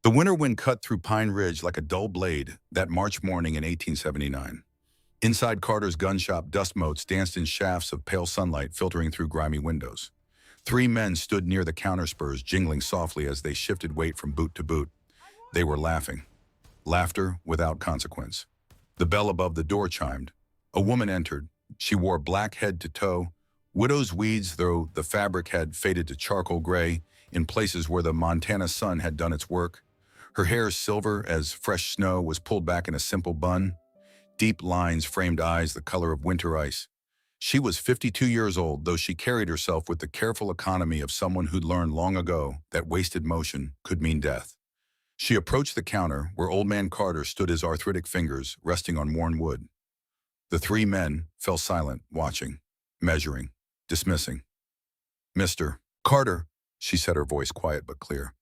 The winter wind cut through Pine Ridge like a dull blade that March morning in 1879. Inside Carter's gun shop, dust motes danced in shafts of pale sunlight filtering through grimy windows. Three men stood near the counterspurs, jingling softly as they shifted weight from boot to boot. They were laughing. Laughter without consequence. The bell above the door chimed. A woman entered. She wore black head to toe, widow's weeds, though the fabric had faded to charcoal gray in places where the Montana sun had done its work. Her hair, silver as fresh snow, was pulled back in a simple bun. Deep lines framed eyes the color of winter ice. She was 52 years old, though she carried herself with the careful economy of someone who'd learned long ago that wasted motion could mean death. She approached the counter where Old Man Carter stood, his arthritic fingers resting on worn wood. The three men fell silent, watching, measuring, dismissing. "Mr. Carter," she said, her voice quiet but clear,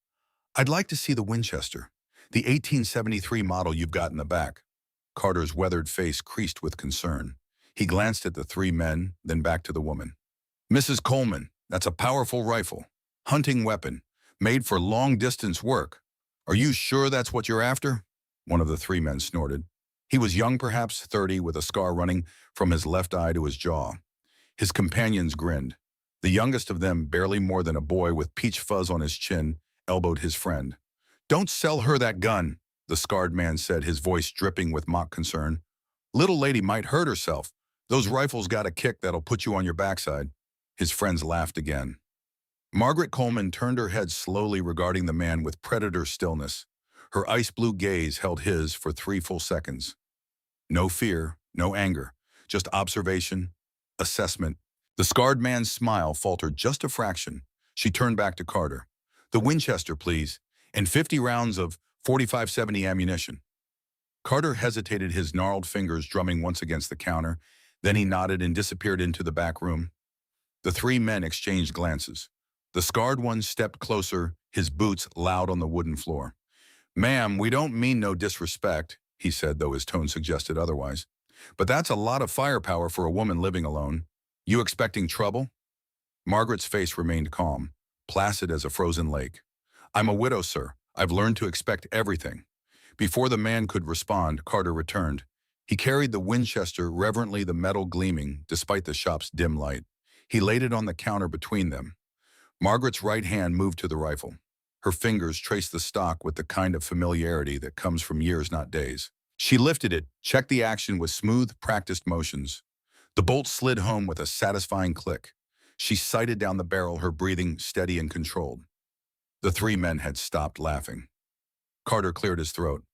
"I'd like to see the Winchester, the 1873 model you've got in the back." Carter's weathered face creased with concern. He glanced at the three men, then back to the woman. "Mrs. Coleman, that's a powerful rifle, hunting weapon, made for long-distance work. Are you sure that's what you're after?" One of the three men snorted. He was young, perhaps 30, with a scar running from his left eye to his jaw. His companions grinned. The youngest of them, barely more than a boy with peach fuzz on his chin, elbowed his friend. "Don't sell her that gun," the scarred man said, his voice dripping with mock concern. "Little lady might hurt herself. Those rifles got a kick that'll put you on your backside." His friends laughed again. Margaret Coleman turned her head slowly, regarding the man with predator stillness. Her ice-blue gaze held his for 3 full seconds. No fear, no anger, just observation, assessment. The scarred man's smile faltered just a fraction. She turned back to Carter. "The Winchester, please, and 50 rounds of 45-70 ammunition." Carter hesitated, his gnarled fingers drumming once against the counter. Then he nodded and disappeared into the back room. The three men exchanged glances. The scarred one stepped closer, his boots loud on the wooden floor. "Ma'am, we don't mean no disrespect," he said, though his tone suggested otherwise. "But that's a lot of firepower for a woman living alone. You expecting trouble?" Margaret's face remained calm, placid as a frozen lake. "I'm a widow, sir. I've learned to expect everything." Before the man could respond, Carter returned. He carried the Winchester, reverently, the metal gleaming despite the shop's dim light. He laid it on the counter between them. Margaret's right hand moved to the rifle. Her fingers traced the stock with the kind of familiarity that comes from years, not days. She lifted it, checked the action with smooth, practiced motions. The bolt slid home with a satisfying click. She sighted down the barrel, her breathing steady and controlled. The three men had stopped laughing. Carter cleared his throat.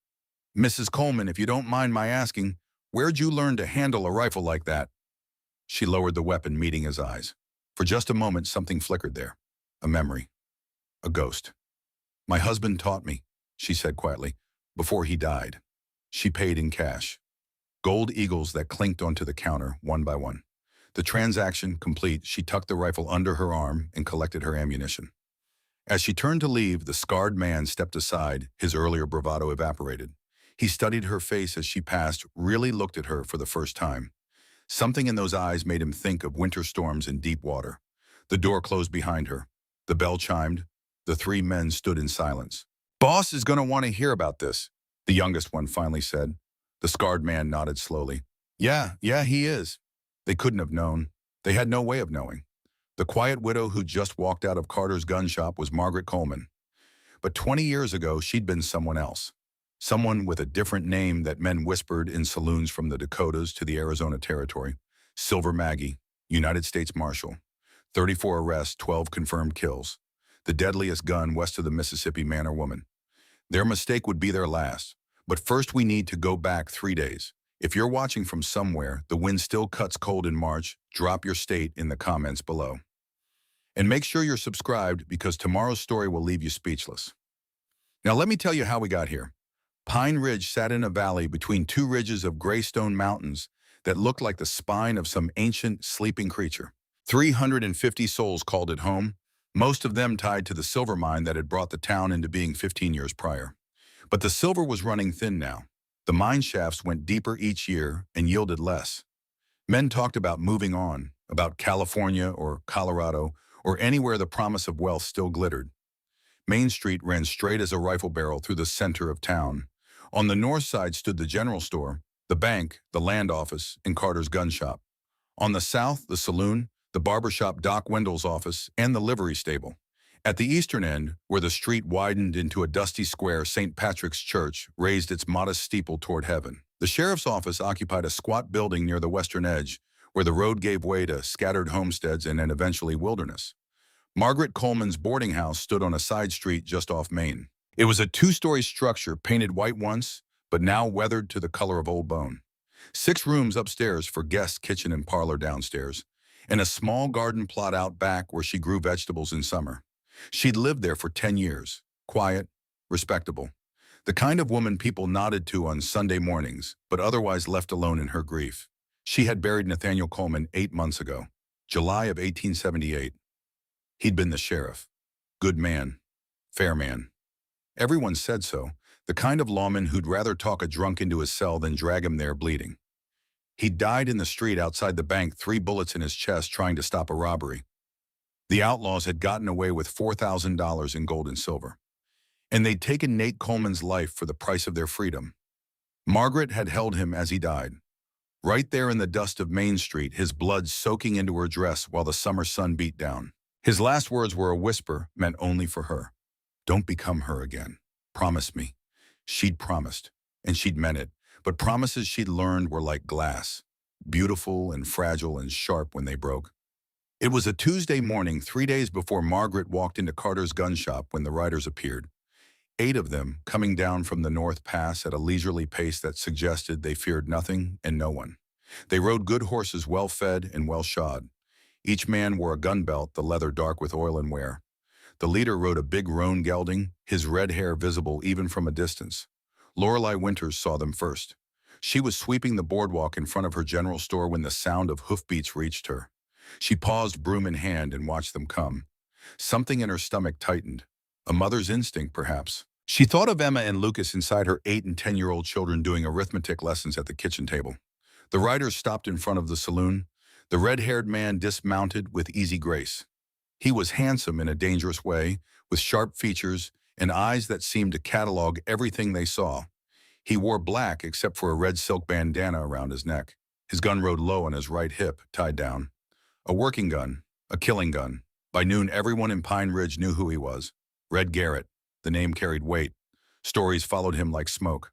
"Mrs. Coleman, if you don't mind my asking, where'd you learn to handle a rifle like that?" She lowered the weapon, meeting his eyes. For just a moment, something flickered there. A memory. A ghost. "My husband taught me," she said quietly, "before he died." She paid in cash. Gold eagles that clinked onto the counter, one by one. The transaction complete, she tucked the rifle under her arm and collected her ammunition. As she turned to leave, the scarred man stepped aside, his earlier bravado evaporated. He studied her face as she passed, really looked at her for the first time. Something in those eyes made him think of winter storms in deep water. The door closed behind her. The bell chimed. The three men stood in silence. "Boss is going to want to hear about this," the youngest one finally said. The scarred man nodded slowly. Yeah, he is." They couldn't have known. They had no way of knowing. The quiet widow who just walked out of Carter's gun shop was Margaret Coleman. But 20 years ago, she'd been someone else. Someone with a different name that men whispered in saloons from the Dakotas to the Arizona Territory. Silver Maggie, United States Marshal. 34 arrests, 12 confirmed kills. The deadliest gun west of the Mississippi, man or woman. Their mistake would be their last. But first we need to go back 3 days. If you're watching from somewhere, the wind still cuts cold in March, drop your state in the comments below. And make sure you're subscribed, because tomorrow's story will leave you speechless. Now let me tell you how we got here. Pine Ridge sat in a valley between two ridges of gray stone mountains that looked like the spine of some ancient, sleeping creature. 350 souls called it home, most of them tied to the silver mine that had brought the town into being 15 years prior. But the silver was running thin now. The mine shafts went deeper each year and yielded less. Men talked about moving on, about California or Colorado or anywhere the promise of wealth still glittered. Main Street ran straight as a rifle barrel through the center of town. On the north side stood the general store, the bank, the land office, and Carter's gun shop. On the south, the saloon, the barber shop, Doc Wendell's office, and the livery stable. At the eastern end, where the street widened into a dusty square, St. Patrick's Church raised its modest steeple toward heaven. The sheriff's office occupied a squat building near the western edge, where the road gave way to scattered homesteads and then eventually wilderness. Margaret Coleman's boarding house stood on a side street just off Main. It was a two-story structure painted white once, but now weathered to the color of old bone. 6 rooms upstairs for guest kitchen and parlor downstairs, and a small garden plot out back where she grew vegetables in summer. She'd lived there for 10 years, quiet, respectable. The kind of woman people nodded to on Sunday mornings, but otherwise left alone in her grief. She had buried Nathaniel Coleman 8 months ago, July of 1878. He'd been the sheriff. Good man. Fair man. Everyone said so, the kind of lawman who'd rather talk a drunk into his cell than drag him there bleeding. He died in the street outside the bank, 3 bullets in his chest trying to stop a robbery. The outlaws had gotten away with $4,000 in gold and silver, and they'd taken Nate Coleman's life for the price of their freedom. Margaret had held him as he died, right there in the dust of Main Street, his blood soaking into her dress while the summer sun beat down. His last words were a whisper meant only for her. Don't become her again. Promise me. She'd promised, and she'd meant it, but promises she'd learned were like glass, beautiful and fragile and sharp when they broke. It was a Tuesday morning, 3 days before Margaret walked into Carter's gun shop when the riders appeared. 8 of them, coming down from the North Pass at a leisurely pace that suggested they feared nothing and no one. They rode good horses, well fed and well shod. Each man wore a gun belt, the leather dark with oil and wear. The leader rode a big roan gelding, his red hair visible even from a distance. Lorelei Winters saw them first. She was sweeping the boardwalk in front of her general store when the sound of hoofbeats reached her. She paused, broom in hand, and watched them come. Something in her stomach tightened. A mother's instinct, perhaps. She thought of Emma and Lucas inside her 8- and 10-year-old children doing arithmetic lessons at the kitchen table. The riders stopped in front of the saloon. The red-haired man dismounted with easy grace. He was handsome in a dangerous way, with sharp features and eyes that seemed to catalog everything they saw. He wore black except for a red silk bandana around his neck. His gun rode low on his right hip, tied down. A working gun, a killing gun. By noon, everyone in Pine Ridge knew who he was. Red Garrett. The name carried weight. Stories followed him like smoke.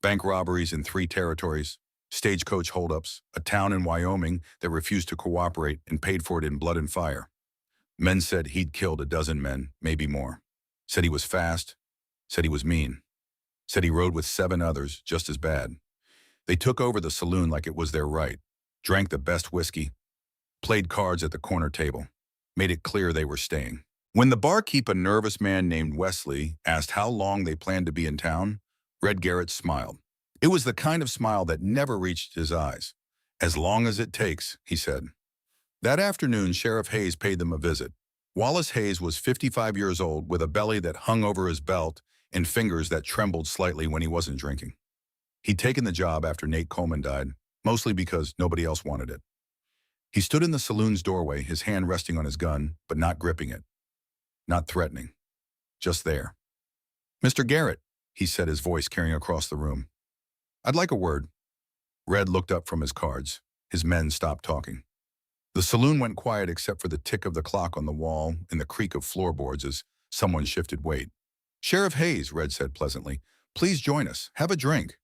Bank robberies in 3 territories, stagecoach holdups, a town in Wyoming that refused to cooperate and paid for it in blood and fire. Men said he'd killed a dozen men, maybe more. Said he was fast. Said he was mean. Said he rode with 7 others, just as bad. They took over the saloon like it was their right. Drank the best whiskey. Played cards at the corner table. Made it clear they were staying. When the barkeep, a nervous man named Wesley, asked how long they planned to be in town, Red Garrett smiled. It was the kind of smile that never reached his eyes. As long as it takes, he said. That afternoon, Sheriff Hayes paid them a visit. Wallace Hayes was 55 years old with a belly that hung over his belt and fingers that trembled slightly when he wasn't drinking. He'd taken the job after Nate Coleman died, mostly because nobody else wanted it. He stood in the saloon's doorway, his hand resting on his gun, but not gripping it. Not threatening. Just there. "Mr. Garrett," he said, his voice carrying across the room. "I'd like a word." Red looked up from his cards. His men stopped talking. The saloon went quiet except for the tick of the clock on the wall and the creak of floorboards as someone shifted weight. "Sheriff Hayes," Red said pleasantly, "please join us. Have a drink."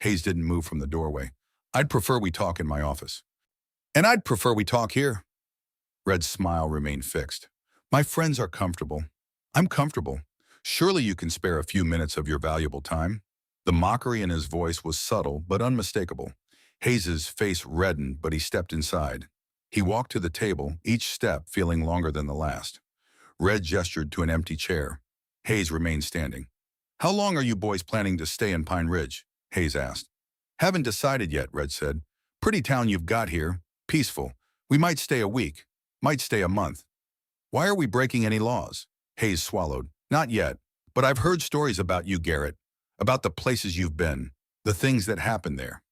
Hayes didn't move from the doorway. "I'd prefer we talk in my office." "And I'd prefer we talk here." Red's smile remained fixed. "My friends are comfortable. I'm comfortable. Surely you can spare a few minutes of your valuable time." The mockery in his voice was subtle but unmistakable. Hayes's face reddened, but he stepped inside. He walked to the table, each step feeling longer than the last. Red gestured to an empty chair. Hayes remained standing. "How long are you boys planning to stay in Pine Ridge?" Hayes asked. "Haven't decided yet," Red said. "Pretty town you've got here. Peaceful. We might stay a week. Might stay a month." "Why are we breaking any laws?" Hayes swallowed. "Not yet, but I've heard stories about you, Garrett. About the places you've been. The things that happened there."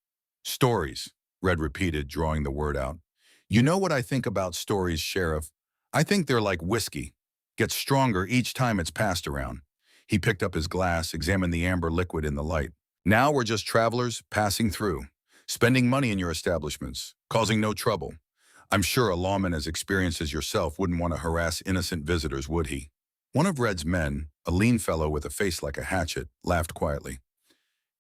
"Stories," Red repeated, drawing the word out. "You know what I think about stories, Sheriff? I think they're like whiskey. Gets stronger each time it's passed around. He picked up his glass, examined the amber liquid in the light. Now we're just travelers passing through, spending money in your establishments, causing no trouble. I'm sure a lawman as experienced as yourself wouldn't want to harass innocent visitors, would he? One of Red's men, a lean fellow with a face like a hatchet, laughed quietly.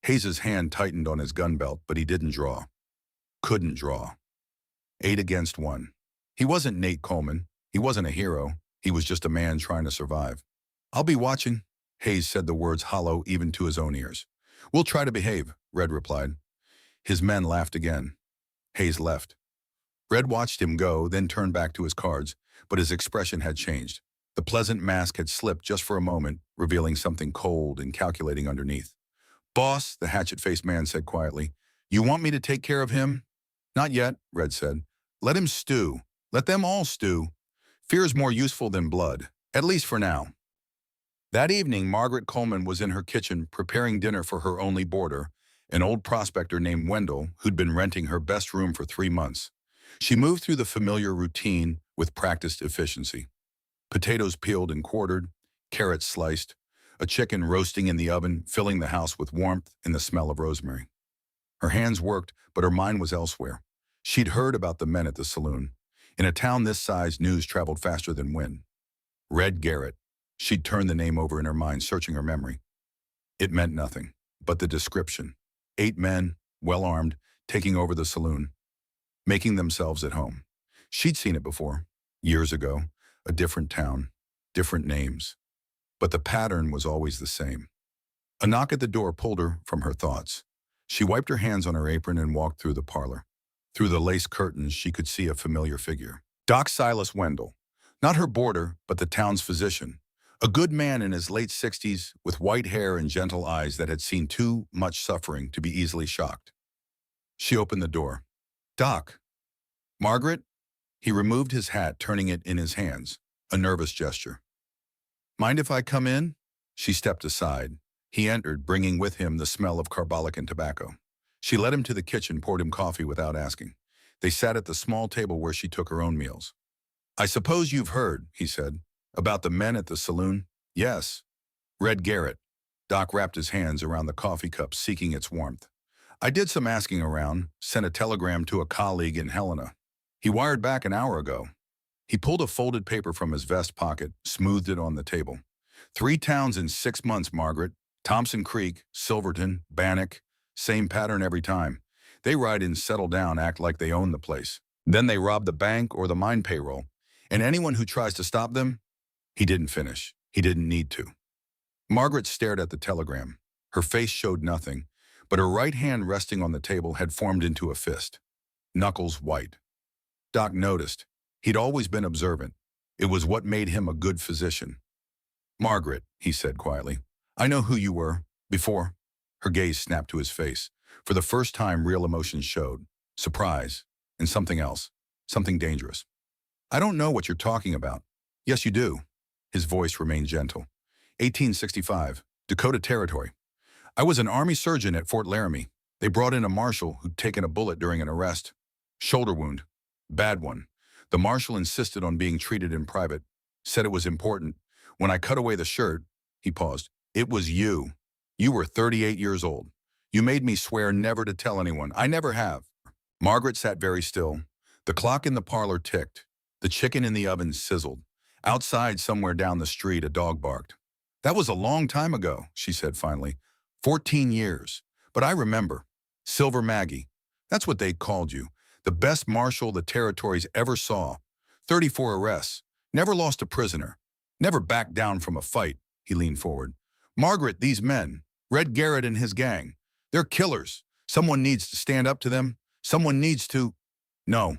Hayes's hand tightened on his gun belt, but he didn't draw. Couldn't draw. 8 against 1. He wasn't Nate Coleman. He wasn't a hero. He was just a man trying to survive. I'll be watching. Hayes said the words hollow even to his own ears. We'll try to behave, Red replied. His men laughed again. Hayes left. Red watched him go, then turned back to his cards, but his expression had changed. The pleasant mask had slipped just for a moment, revealing something cold and calculating underneath. Boss, the hatchet-faced man said quietly, you want me to take care of him? Not yet, Red said. Let him stew. Let them all stew. Fear is more useful than blood, at least for now. That evening, Margaret Coleman was in her kitchen preparing dinner for her only boarder, an old prospector named Wendell, who'd been renting her best room for 3 months. She moved through the familiar routine with practiced efficiency. Potatoes peeled and quartered, carrots sliced, a chicken roasting in the oven, filling the house with warmth and the smell of rosemary. Her hands worked, but her mind was elsewhere. She'd heard about the men at the saloon. In a town this size, news traveled faster than wind. Red Garrett. She'd turned the name over in her mind, searching her memory. It meant nothing, but the description. 8 men, well-armed, taking over the saloon, making themselves at home. She'd seen it before, years ago, a different town, different names. But the pattern was always the same. A knock at the door pulled her from her thoughts. She wiped her hands on her apron and walked through the parlor. Through the lace curtains, she could see a familiar figure. Doc Silas Wendell. Not her boarder, but the town's physician. A good man in his late 60s, with white hair and gentle eyes that had seen too much suffering to be easily shocked. She opened the door. Doc. Margaret? He removed his hat, turning it in his hands, a nervous gesture. Mind if I come in? She stepped aside. He entered, bringing with him the smell of carbolic and tobacco. She led him to the kitchen, poured him coffee without asking. They sat at the small table where she took her own meals. I suppose you've heard, he said, about the men at the saloon? Yes. Red Garrett. Doc wrapped his hands around the coffee cup, seeking its warmth. I did some asking around, sent a telegram to a colleague in Helena. He wired back an hour ago. He pulled a folded paper from his vest pocket, smoothed it on the table. 3 towns in 6 months, Margaret. Thompson Creek, Silverton, Bannock. Same pattern every time. They ride in, settle down, act like they own the place. Then they rob the bank or the mine payroll. And anyone who tries to stop them, he didn't finish. He didn't need to. Margaret stared at the telegram. Her face showed nothing, but her right hand resting on the table had formed into a fist. Knuckles white. Doc noticed. He'd always been observant. It was what made him a good physician. Margaret, he said quietly, I know who you were, before. Her gaze snapped to his face. For the first time, real emotion showed. Surprise, and something else. Something dangerous. I don't know what you're talking about. Yes, you do. His voice remained gentle. 1865, Dakota Territory. I was an Army surgeon at Fort Laramie. They brought in a Marshal who'd taken a bullet during an arrest. Shoulder wound. Bad one. The Marshal insisted on being treated in private. Said it was important. When I cut away the shirt, he paused. It was you. You were 38 years old. You made me swear never to tell anyone. I never have. Margaret sat very still. The clock in the parlor ticked. The chicken in the oven sizzled. Outside, somewhere down the street, a dog barked. That was a long time ago, she said finally. 14 years. But I remember. Silver Maggie. That's what they called you. The best marshal the territories ever saw. 34 arrests. Never lost a prisoner. Never backed down from a fight. He leaned forward. Margaret, these men. Red Garrett and his gang. They're killers. Someone needs to stand up to them. Someone needs to... No.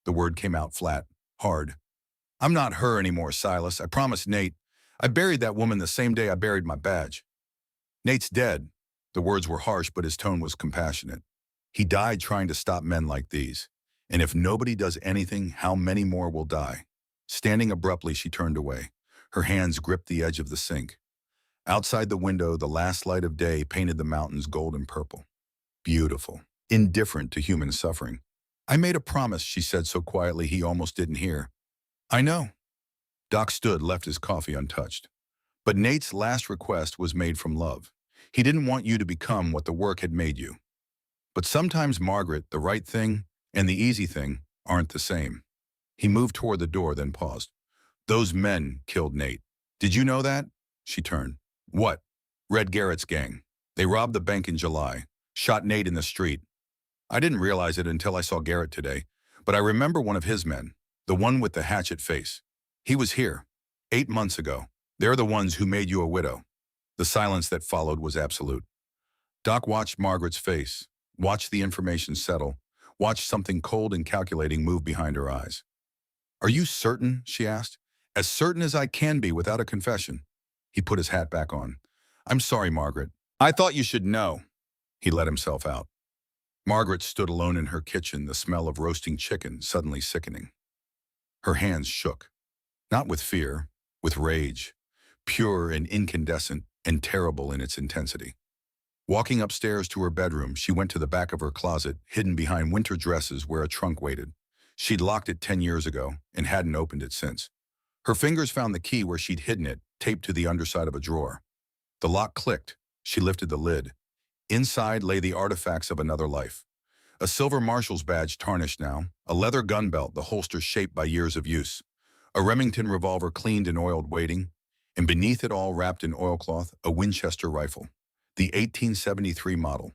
The word came out flat. Hard. I'm not her anymore, Silas. I promised Nate. I buried that woman the same day I buried my badge. Nate's dead. The words were harsh, but his tone was compassionate. He died trying to stop men like these. And if nobody does anything, how many more will die? Standing abruptly, she turned away. Her hands gripped the edge of the sink. Outside the window, the last light of day painted the mountains gold and purple. Beautiful. Indifferent to human suffering. I made a promise, she said so quietly he almost didn't hear. I know. Doc stood, left his coffee untouched. But Nate's last request was made from love. He didn't want you to become what the work had made you. But sometimes, Margaret, the right thing and the easy thing aren't the same. He moved toward the door, then paused. Those men killed Nate. Did you know that? She turned. What? Red Garrett's gang. They robbed the bank in July, shot Nate in the street. I didn't realize it until I saw Garrett today, but I remember one of his men, the one with the hatchet face. He was here, 8 months ago. They're the ones who made you a widow. The silence that followed was absolute. Doc watched Margaret's face, watched the information settle, watched something cold and calculating move behind her eyes. Are you certain? She asked. As certain as I can be without a confession. He put his hat back on. I'm sorry, Margaret. I thought you should know. He let himself out. Margaret stood alone in her kitchen, the smell of roasting chicken suddenly sickening. Her hands shook, not with fear, with rage, pure and incandescent and terrible in its intensity. Walking upstairs to her bedroom, she went to the back of her closet, hidden behind winter dresses where a trunk waited. She'd locked it 10 years ago and hadn't opened it since. Her fingers found the key where she'd hidden it, taped to the underside of a drawer. The lock clicked. She lifted the lid. Inside lay the artifacts of another life. A silver Marshal's badge tarnished now, a leather gun belt, the holster shaped by years of use, a Remington revolver cleaned and oiled waiting, and beneath it all, wrapped in oilcloth, a Winchester rifle, the 1873 model.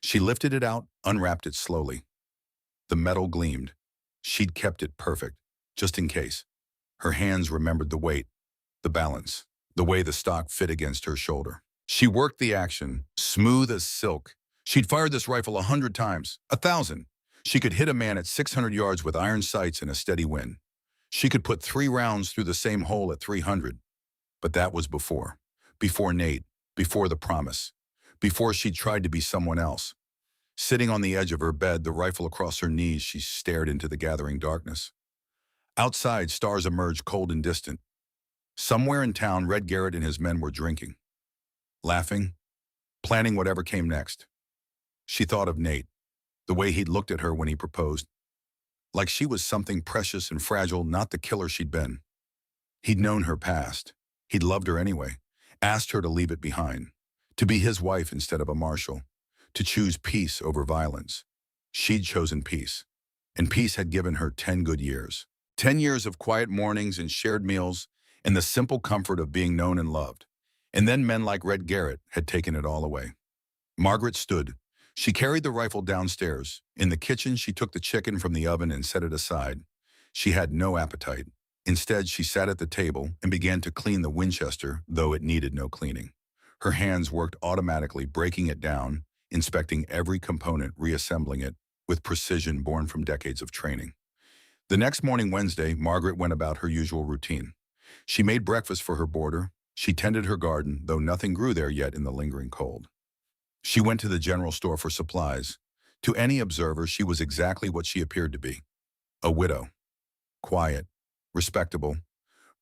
She lifted it out, unwrapped it slowly. The metal gleamed. She'd kept it perfect, just in case. Her hands remembered the weight, the balance, the way the stock fit against her shoulder. She worked the action, smooth as silk. She'd fired this rifle 100 times, 1,000. She could hit a man at 600 yards with iron sights and a steady wind. She could put 3 rounds through the same hole at 300. But that was before Nate, before the promise, before she tried to be someone else. Sitting on the edge of her bed, the rifle across her knees, she stared into the gathering darkness. Outside, stars emerged cold and distant. Somewhere in town, Red Garrett and his men were drinking, laughing, planning whatever came next. She thought of Nate, the way he'd looked at her when he proposed, like she was something precious and fragile, not the killer she'd been. He'd known her past. He'd loved her anyway, asked her to leave it behind, to be his wife instead of a marshal, to choose peace over violence. She'd chosen peace, and peace had given her 10 good years. 10 years of quiet mornings and shared meals and the simple comfort of being known and loved. And then men like Red Garrett had taken it all away. Margaret stood. She carried the rifle downstairs. In the kitchen, she took the chicken from the oven and set it aside. She had no appetite. Instead, she sat at the table and began to clean the Winchester, though it needed no cleaning. Her hands worked automatically, breaking it down, inspecting every component, reassembling it with precision born from decades of training. The next morning, Wednesday, Margaret went about her usual routine. She made breakfast for her boarder. She tended her garden, though nothing grew there yet in the lingering cold. She went to the general store for supplies. To any observer, she was exactly what she appeared to be. A widow. Quiet, respectable,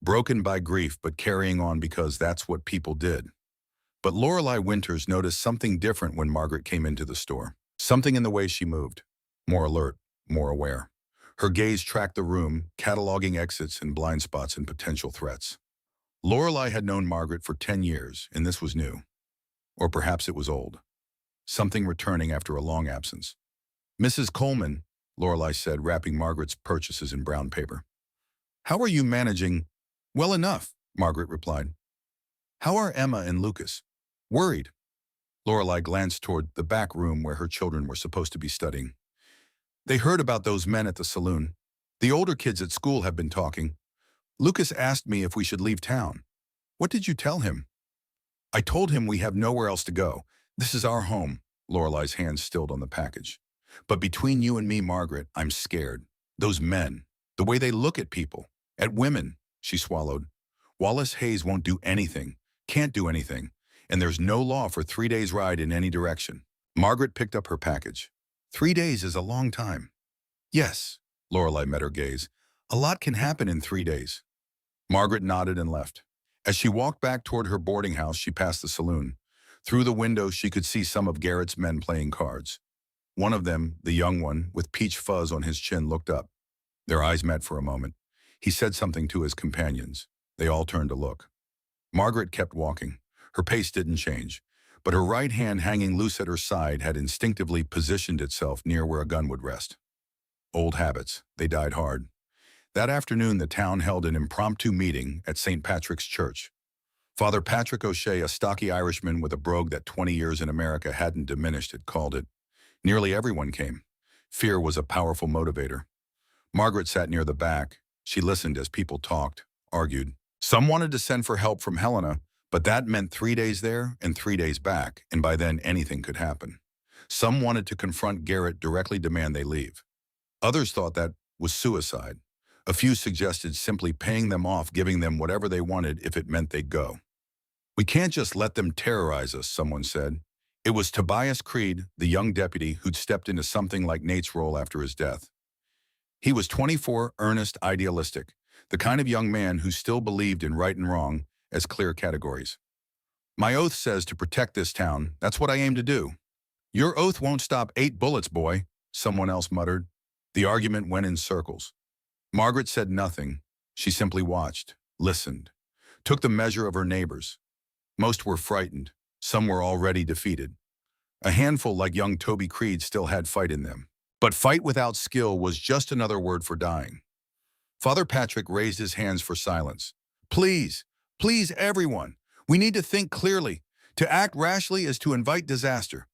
broken by grief but carrying on because that's what people did. But Lorelei Winters noticed something different when Margaret came into the store. Something in the way she moved. More alert, more aware. Her gaze tracked the room, cataloging exits and blind spots and potential threats. Lorelei had known Margaret for 10 years, and this was new. Or perhaps it was old. Something returning after a long absence. Mrs. Coleman, Lorelei said, wrapping Margaret's purchases in brown paper. How are you managing? Well enough, Margaret replied. How are Emma and Lucas? Worried. Lorelei glanced toward the back room where her children were supposed to be studying. They heard about those men at the saloon. The older kids at school have been talking. Lucas asked me if we should leave town. What did you tell him? I told him we have nowhere else to go. This is our home. Lorelei's hands stilled on the package. But between you and me, Margaret, I'm scared. Those men, the way they look at people, at women, she swallowed. Wallace Hayes won't do anything, can't do anything, and there's no law for 3 days' ride in any direction. Margaret picked up her package. 3 days is a long time. Yes, Lorelei met her gaze. A lot can happen in 3 days. Margaret nodded and left. As she walked back toward her boarding house, she passed the saloon. Through the window, she could see some of Garrett's men playing cards. One of them, the young one, with peach fuzz on his chin, looked up. Their eyes met for a moment. He said something to his companions. They all turned to look. Margaret kept walking. Her pace didn't change, but her right hand hanging loose at her side had instinctively positioned itself near where a gun would rest. Old habits, they died hard. That afternoon, the town held an impromptu meeting at St. Patrick's Church. Father Patrick O'Shea, a stocky Irishman with a brogue that 20 years in America hadn't diminished, had called it. Nearly everyone came. Fear was a powerful motivator. Margaret sat near the back. She listened as people talked, argued. Some wanted to send for help from Helena, but that meant 3 days there and 3 days back, and by then anything could happen. Some wanted to confront Garrett, directly demand they leave. Others thought that was suicide. A few suggested simply paying them off, giving them whatever they wanted if it meant they'd go. "We can't just let them terrorize us," someone said. It was Tobias Creed, the young deputy who'd stepped into something like Nate's role after his death. He was 24, earnest, idealistic, the kind of young man who still believed in right and wrong as clear categories. "My oath says to protect this town. That's what I aim to do." "Your oath won't stop 8 bullets, boy," someone else muttered. The argument went in circles. Margaret said nothing. She simply watched, listened, took the measure of her neighbors. Most were frightened. Some were already defeated. A handful, like young Toby Creed, still had fight in them. But fight without skill was just another word for dying. Father Patrick raised his hands for silence. "Please, please, everyone. We need to think clearly. To act rashly is to invite disaster.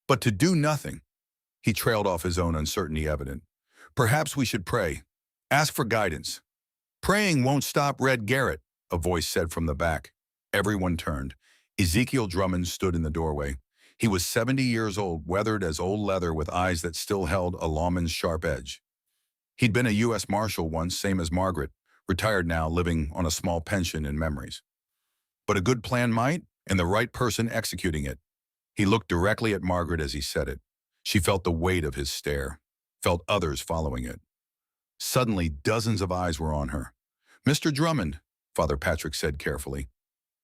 But to do nothing." He trailed off, his own uncertainty evident. "Perhaps we should pray. Ask for guidance." "Praying won't stop Red Garrett," a voice said from the back. Everyone turned. Ezekiel Drummond stood in the doorway. He was 70 years old, weathered as old leather, with eyes that still held a lawman's sharp edge. He'd been a U.S. Marshal once, same as Margaret, retired now, living on a small pension and memories. But a good plan might, and the right person executing it. He looked directly at Margaret as he said it. She felt the weight of his stare, felt others following it. Suddenly, dozens of eyes were on her. "Mr. Drummond," Father Patrick said carefully,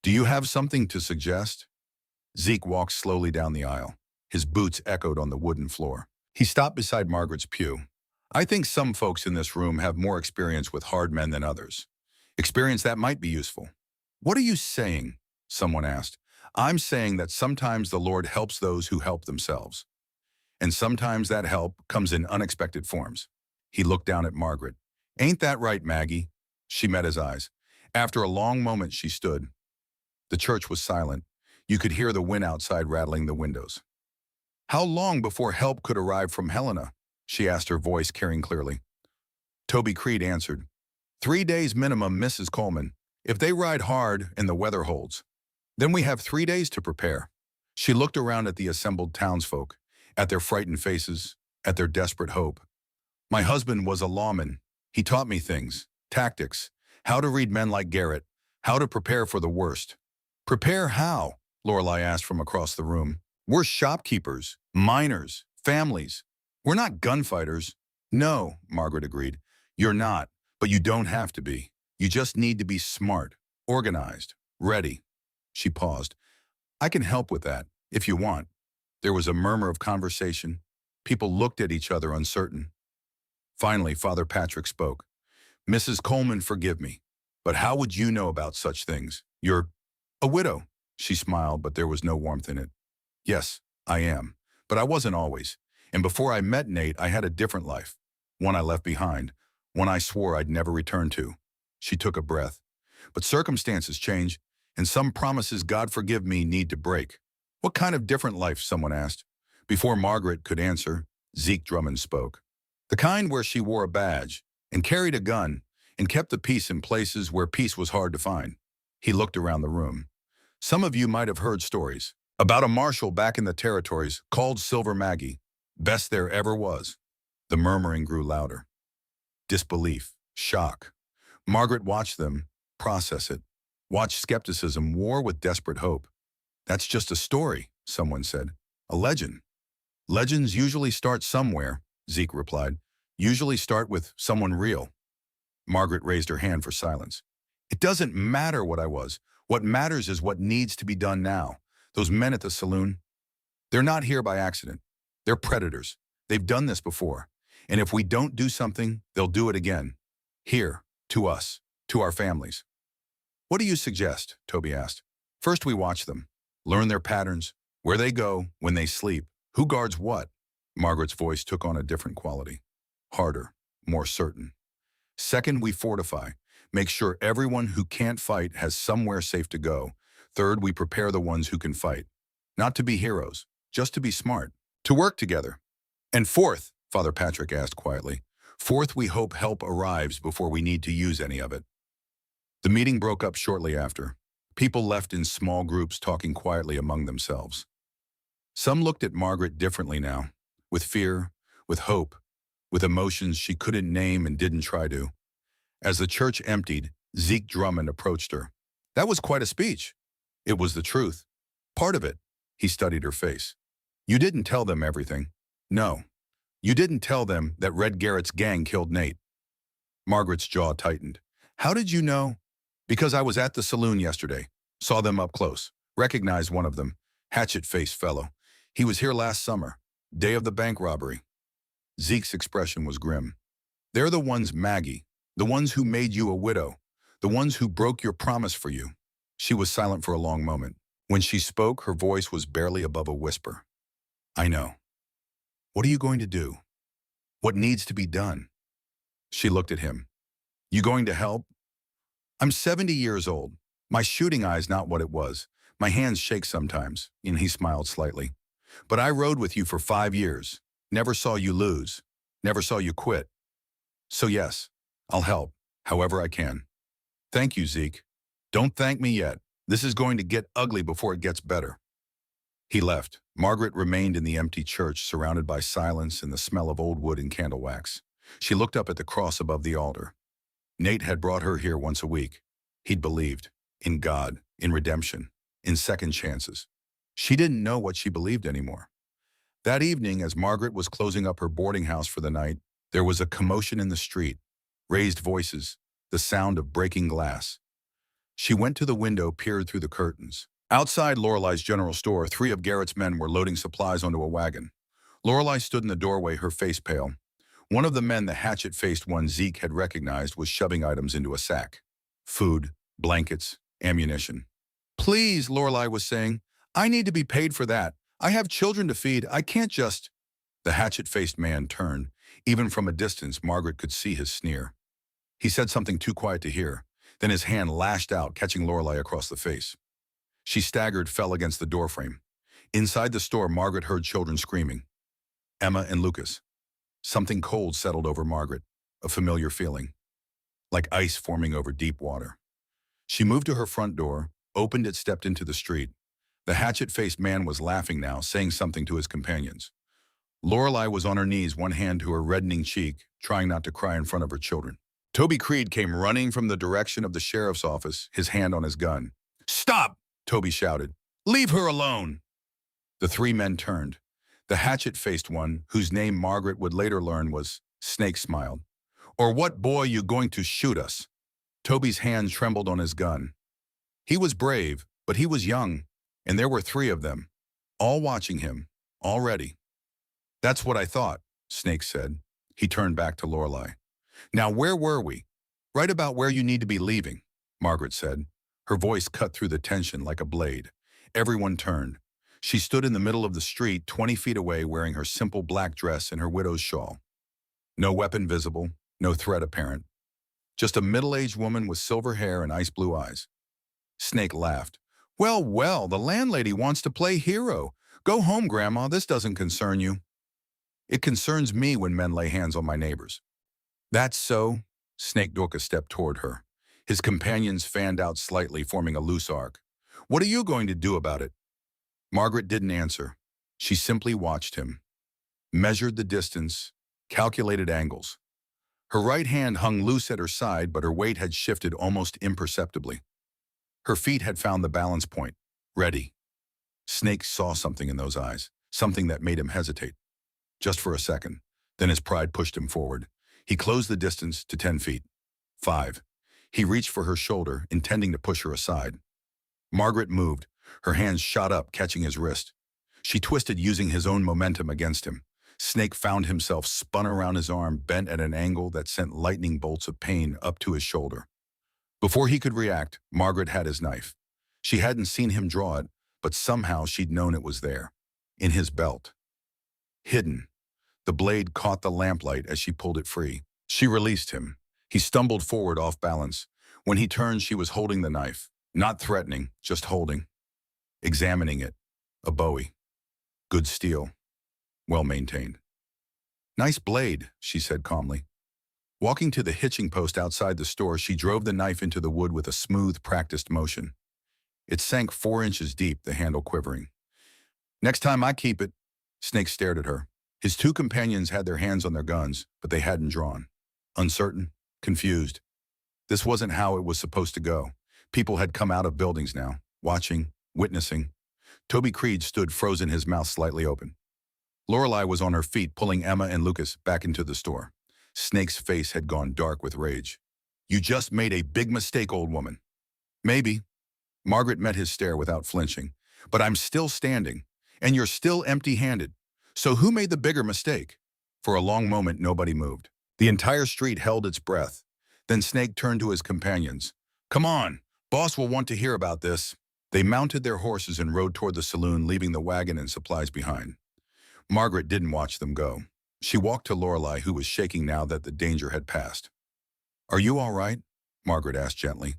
"do you have something to suggest?" Zeke walked slowly down the aisle. His boots echoed on the wooden floor. He stopped beside Margaret's pew. "I think some folks in this room have more experience with hard men than others. Experience that might be useful." "What are you saying?" someone asked. "I'm saying that sometimes the Lord helps those who help themselves. And sometimes that help comes in unexpected forms." He looked down at Margaret. "Ain't that right, Maggie?" She met his eyes. After a long moment, she stood. The church was silent. You could hear the wind outside rattling the windows. "How long before help could arrive from Helena?" she asked, her voice carrying clearly. Toby Creed answered, 3 days minimum, Mrs. Coleman, if they ride hard and the weather holds. Then we have 3 days to prepare." She looked around at the assembled townsfolk, at their frightened faces, at their desperate hope. "My husband was a lawman. He taught me things, tactics, how to read men like Garrett, how to prepare for the worst." "Prepare how?" Lorelei asked from across the room. "We're shopkeepers, miners, families. We're not gunfighters." "No," Margaret agreed. "You're not, but you don't have to be. You just need to be smart, organized, ready." She paused. "I can help with that, if you want." There was a murmur of conversation. People looked at each other, uncertain. Finally, Father Patrick spoke. "Mrs. Coleman, forgive me, but how would you know about such things? You're a widow." She smiled, but there was no warmth in it. "Yes, I am, but I wasn't always. And before I met Nate, I had a different life. One I left behind, one I swore I'd never return to." She took a breath. "But circumstances change, and some promises, God forgive me, need to break." "What kind of different life?" someone asked. Before Margaret could answer, Zeke Drummond spoke. "The kind where she wore a badge, and carried a gun, and kept the peace in places where peace was hard to find." He looked around the room. "Some of you might have heard stories about a marshal back in the territories called Silver Maggie. Best there ever was." The murmuring grew louder. Disbelief, shock. Margaret watched them process it, watched skepticism war with desperate hope. "That's just a story," someone said. "A legend." "Legends usually start somewhere," Zeke replied. "Usually start with someone real." Margaret raised her hand for silence. "It doesn't matter what I was. What matters is what needs to be done now. Those men at the saloon, they're not here by accident. They're predators. They've done this before. And if we don't do something, they'll do it again. Here, to us, to our families." What do you suggest? Toby asked. First we watch them. Learn their patterns, where they go, when they sleep, who guards what. Margaret's voice took on a different quality. Harder, more certain. Second, we fortify. Make sure everyone who can't fight has somewhere safe to go. Third, we prepare the ones who can fight. Not to be heroes, just to be smart. To work together. And fourth, Father Patrick asked quietly, fourth, we hope help arrives before we need to use any of it. The meeting broke up shortly after. People left in small groups talking quietly among themselves. Some looked at Margaret differently now, with fear, with hope, with emotions she couldn't name and didn't try to. As the church emptied, Zeke Drummond approached her. That was quite a speech. It was the truth. Part of it. He studied her face. You didn't tell them everything. No. You didn't tell them that Red Garrett's gang killed Nate. Margaret's jaw tightened. How did you know? Because I was at the saloon yesterday. Saw them up close. Recognized one of them. Hatchet-faced fellow. He was here last summer. Day of the bank robbery. Zeke's expression was grim. They're the ones, Maggie. The ones who made you a widow. The ones who broke your promise for you. She was silent for a long moment. When she spoke, her voice was barely above a whisper. I know. What are you going to do? What needs to be done? She looked at him. You going to help? I'm 70 years old. My shooting eye's not what it was. My hands shake sometimes, and he smiled slightly. But I rode with you for 5 years. Never saw you lose. Never saw you quit. So yes, I'll help, however I can. Thank you, Zeke. Don't thank me yet. This is going to get ugly before it gets better. He left. Margaret remained in the empty church, surrounded by silence and the smell of old wood and candle wax. She looked up at the cross above the altar. Nate had brought her here once a week. He'd believed. In God, in redemption, in second chances. She didn't know what she believed anymore. That evening, as Margaret was closing up her boarding house for the night, there was a commotion in the street. Raised voices, the sound of breaking glass. She went to the window, peered through the curtains. Outside Lorelei's general store, 3 of Garrett's men were loading supplies onto a wagon. Lorelei stood in the doorway, her face pale. One of the men, the hatchet-faced one Zeke had recognized, was shoving items into a sack. Food, blankets, ammunition. Please, Lorelei was saying, I need to be paid for that. I have children to feed. I can't just... The hatchet-faced man turned. Even from a distance, Margaret could see his sneer. He said something too quiet to hear. Then his hand lashed out, catching Lorelei across the face. She staggered, fell against the doorframe. Inside the store, Margaret heard children screaming. Emma and Lucas. Something cold settled over Margaret, a familiar feeling, like ice forming over deep water. She moved to her front door, opened it, stepped into the street. The hatchet-faced man was laughing now, saying something to his companions. Lorelei was on her knees, one hand to her reddening cheek, trying not to cry in front of her children. Toby Creed came running from the direction of the sheriff's office, his hand on his gun. Stop! Toby shouted. Leave her alone! The 3 men turned. The hatchet-faced one, whose name Margaret would later learn was Snake, smiled. Or what boy you going to shoot us? Toby's hand trembled on his gun. He was brave, but he was young, and there were 3 of them, all watching him, all ready. That's what I thought, Snake said. He turned back to Lorelei. Now where were we? Right about where you need to be leaving, Margaret said. Her voice cut through the tension like a blade. Everyone turned. She stood in the middle of the street, 20 feet away, wearing her simple black dress and her widow's shawl. No weapon visible, no threat apparent. Just a middle-aged woman with silver hair and ice blue eyes. Snake laughed. Well, well, the landlady wants to play hero. Go home, Grandma, this doesn't concern you. It concerns me when men lay hands on my neighbors. That's so. Snake Dorcas stepped toward her. His companions fanned out slightly, forming a loose arc. What are you going to do about it? Margaret didn't answer. She simply watched him. Measured the distance, calculated angles. Her right hand hung loose at her side, but her weight had shifted almost imperceptibly. Her feet had found the balance point. Ready. Snake saw something in those eyes, something that made him hesitate. Just for a second. Then his pride pushed him forward. He closed the distance to 10 feet. 5. He reached for her shoulder, intending to push her aside. Margaret moved. Her hands shot up, catching his wrist. She twisted, using his own momentum against him. Snake found himself spun around his arm, bent at an angle that sent lightning bolts of pain up to his shoulder. Before he could react, Margaret had his knife. She hadn't seen him draw it, but somehow she'd known it was there. In his belt. Hidden. The blade caught the lamplight as she pulled it free. She released him. He stumbled forward off balance. When he turned, she was holding the knife. Not threatening, just holding. Examining it. A Bowie. Good steel. Well maintained. Nice blade, she said calmly. Walking to the hitching post outside the store, she drove the knife into the wood with a smooth, practiced motion. It sank 4 inches deep, the handle quivering. Next time I keep it. Snake stared at her. His 2 companions had their hands on their guns, but they hadn't drawn. Uncertain, confused. This wasn't how it was supposed to go. People had come out of buildings now, watching, witnessing. Toby Creed stood frozen, his mouth slightly open. Lorelei was on her feet, pulling Emma and Lucas back into the store. Snake's face had gone dark with rage. You just made a big mistake, old woman. Maybe. Margaret met his stare without flinching. But I'm still standing, and you're still empty-handed. So who made the bigger mistake? For a long moment, nobody moved. The entire street held its breath. Then Snake turned to his companions. Come on, boss will want to hear about this. They mounted their horses and rode toward the saloon, leaving the wagon and supplies behind. Margaret didn't watch them go. She walked to Lorelei, who was shaking now that the danger had passed. Are you all right? Margaret asked gently.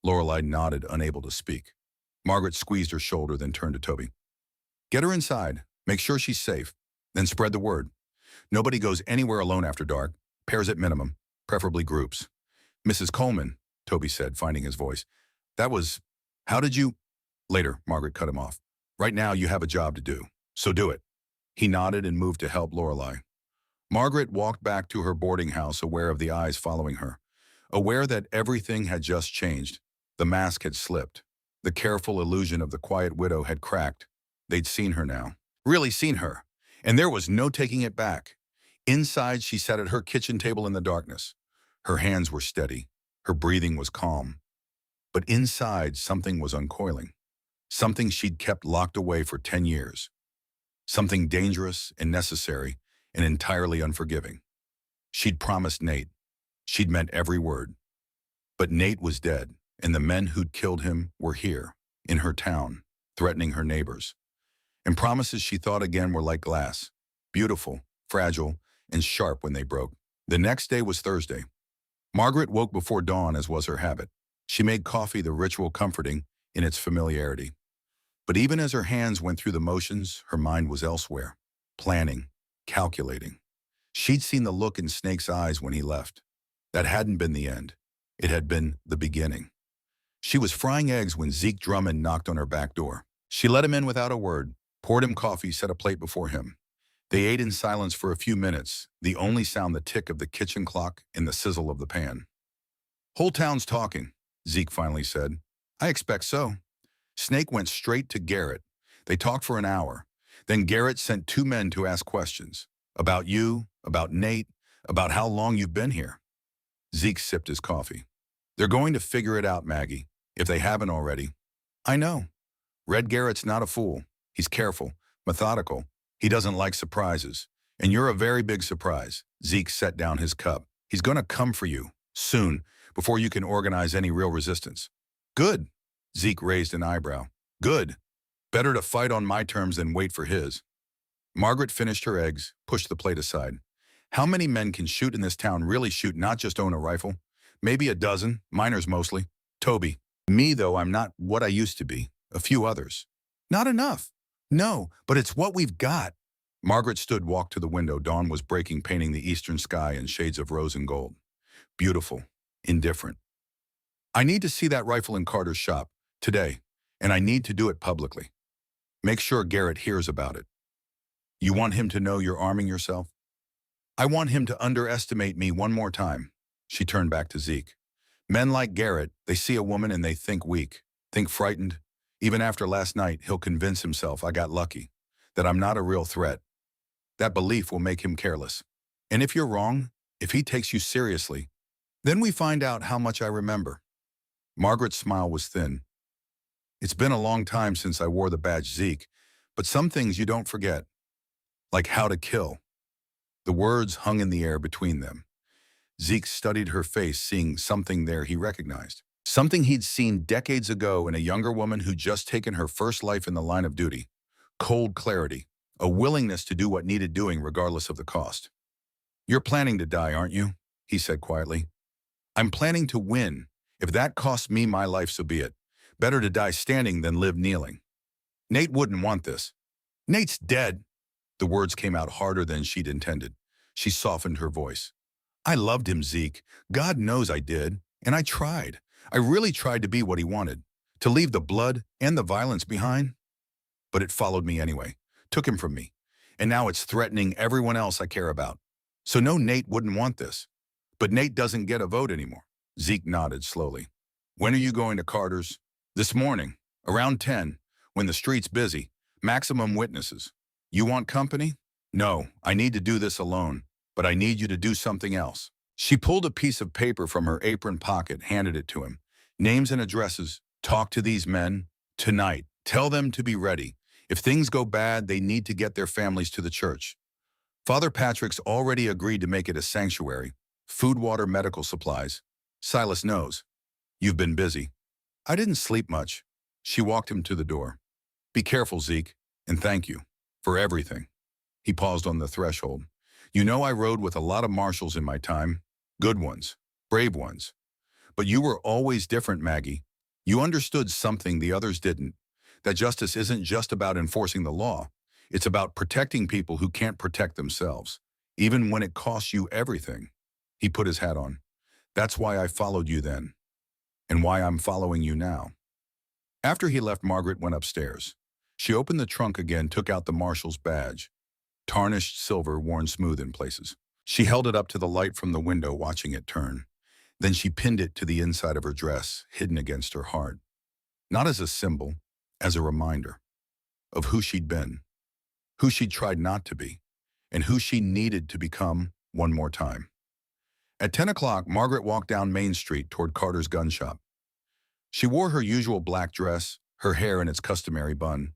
Lorelei nodded, unable to speak. Margaret squeezed her shoulder, then turned to Toby. Get her inside. Make sure she's safe. Then spread the word. Nobody goes anywhere alone after dark. Pairs at minimum, preferably groups. Mrs. Coleman, Toby said, finding his voice. That was... How did you... Later, Margaret cut him off. Right now, you have a job to do. So do it. He nodded and moved to help Lorelei. Margaret walked back to her boarding house, aware of the eyes following her. Aware that everything had just changed. The mask had slipped. The careful illusion of the quiet widow had cracked. They'd seen her now. Really seen her. And there was no taking it back. Inside, she sat at her kitchen table in the darkness. Her hands were steady. Her breathing was calm. But inside, something was uncoiling. Something she'd kept locked away for 10 years. Something dangerous and necessary and entirely unforgiving. She'd promised Nate. She'd meant every word. But Nate was dead, and the men who'd killed him were here, in her town, threatening her neighbors. And promises, she thought again, were like glass, beautiful, fragile, and sharp when they broke. The next day was Thursday. Margaret woke before dawn, as was her habit. She made coffee, the ritual comforting in its familiarity. But even as her hands went through the motions, her mind was elsewhere, planning, calculating. She'd seen the look in Snake's eyes when he left. That hadn't been the end. It had been the beginning. She was frying eggs when Zeke Drummond knocked on her back door. She let him in without a word, poured him coffee, set a plate before him. They ate in silence for a few minutes, the only sound the tick of the kitchen clock and the sizzle of the pan. Whole town's talking, Zeke finally said. I expect so. Snake went straight to Garrett. They talked for an hour. Then Garrett sent 2 men to ask questions. About you, about Nate, about how long you've been here. Zeke sipped his coffee. They're going to figure it out, Maggie, if they haven't already. I know. Red Garrett's not a fool. He's careful, methodical. He doesn't like surprises. And you're a very big surprise. Zeke set down his cup. He's going to come for you, soon, before you can organize any real resistance. Good. Zeke raised an eyebrow. Good. Better to fight on my terms than wait for his. Margaret finished her eggs, pushed the plate aside. How many men can shoot in this town, really shoot, not just own a rifle? Maybe a dozen, minors mostly. Toby. Me, though, I'm not what I used to be. A few others. Not enough. No, but it's what we've got. Margaret stood, walked to the window. Dawn was breaking, painting the eastern sky in shades of rose and gold. Beautiful. Indifferent. I need to see that rifle in Carter's shop. Today. And I need to do it publicly. Make sure Garrett hears about it. You want him to know you're arming yourself? I want him to underestimate me one more time. She turned back to Zeke. Men like Garrett, they see a woman and they think weak, think frightened. Even after last night, he'll convince himself I got lucky, that I'm not a real threat. That belief will make him careless. And if you're wrong, if he takes you seriously, then we find out how much I remember. Margaret's smile was thin. It's been a long time since I wore the badge, Zeke, but some things you don't forget. Like how to kill. The words hung in the air between them. Zeke studied her face, seeing something there he recognized. Something he'd seen decades ago in a younger woman who'd just taken her first life in the line of duty. Cold clarity, a willingness to do what needed doing regardless of the cost. "You're planning to die, aren't you?" he said quietly. "I'm planning to win. If that costs me my life, so be it. Better to die standing than live kneeling. Nate wouldn't want this." "Nate's dead." The words came out harder than she'd intended. She softened her voice. "I loved him, Zeke. God knows I did. And I tried. I really tried to be what he wanted. To leave the blood and the violence behind. But it followed me anyway. Took him from me. And now it's threatening everyone else I care about. So no, Nate wouldn't want this. But Nate doesn't get a vote anymore." Zeke nodded slowly. "When are you going to Carter's?" "This morning. Around 10. When the street's busy. Maximum witnesses. You want company?" "No, I need to do this alone. But I need you to do something else." She pulled a piece of paper from her apron pocket, handed it to him. "Names and addresses. Talk to these men. Tonight. Tell them to be ready. If things go bad, they need to get their families to the church. Father Patrick's already agreed to make it a sanctuary. Food, water, medical supplies. Silas knows. You've been busy." "I didn't sleep much." She walked him to the door. "Be careful, Zeke, and thank you. For everything." He paused on the threshold. "You know I rode with a lot of marshals in my time. Good ones. Brave ones. But you were always different, Maggie. You understood something the others didn't. That justice isn't just about enforcing the law. It's about protecting people who can't protect themselves, even when it costs you everything." He put his hat on. "That's why I followed you then, and why I'm following you now." After he left, Margaret went upstairs. She opened the trunk again, took out the marshal's badge. Tarnished silver, worn smooth in places. She held it up to the light from the window, watching it turn. Then she pinned it to the inside of her dress, hidden against her heart. Not as a symbol, as a reminder of who she'd been, who she'd tried not to be, and who she needed to become one more time. At 10 o'clock, Margaret walked down Main Street toward Carter's gun shop. She wore her usual black dress, her hair in its customary bun.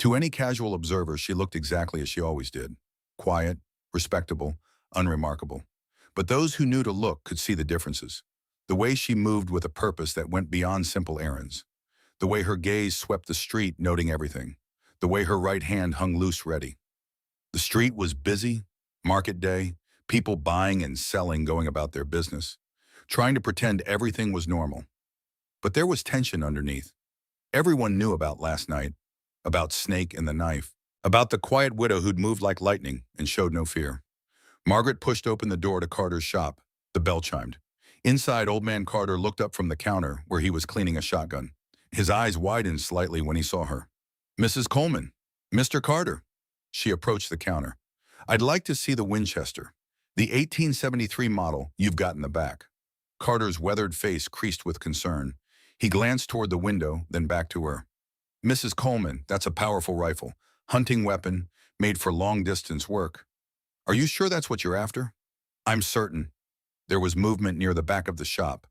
To any casual observer, she looked exactly as she always did. Quiet, respectable, unremarkable. But those who knew to look could see the differences. The way she moved with a purpose that went beyond simple errands. The way her gaze swept the street, noting everything. The way her right hand hung loose, ready. The street was busy, market day, people buying and selling, going about their business, trying to pretend everything was normal. But there was tension underneath. Everyone knew about last night, about Snake and the knife, about the quiet widow who'd moved like lightning and showed no fear. Margaret pushed open the door to Carter's shop. The bell chimed. Inside, old man Carter looked up from the counter where he was cleaning a shotgun. His eyes widened slightly when he saw her. "Mrs. Coleman, Mr. Carter." She approached the counter. "I'd like to see the Winchester, the 1873 model you've got in the back." Carter's weathered face creased with concern. He glanced toward the window, then back to her. "Mrs. Coleman, that's a powerful rifle, hunting weapon, made for long-distance work. Are you sure that's what you're after?" "I'm certain." There was movement near the back of the shop.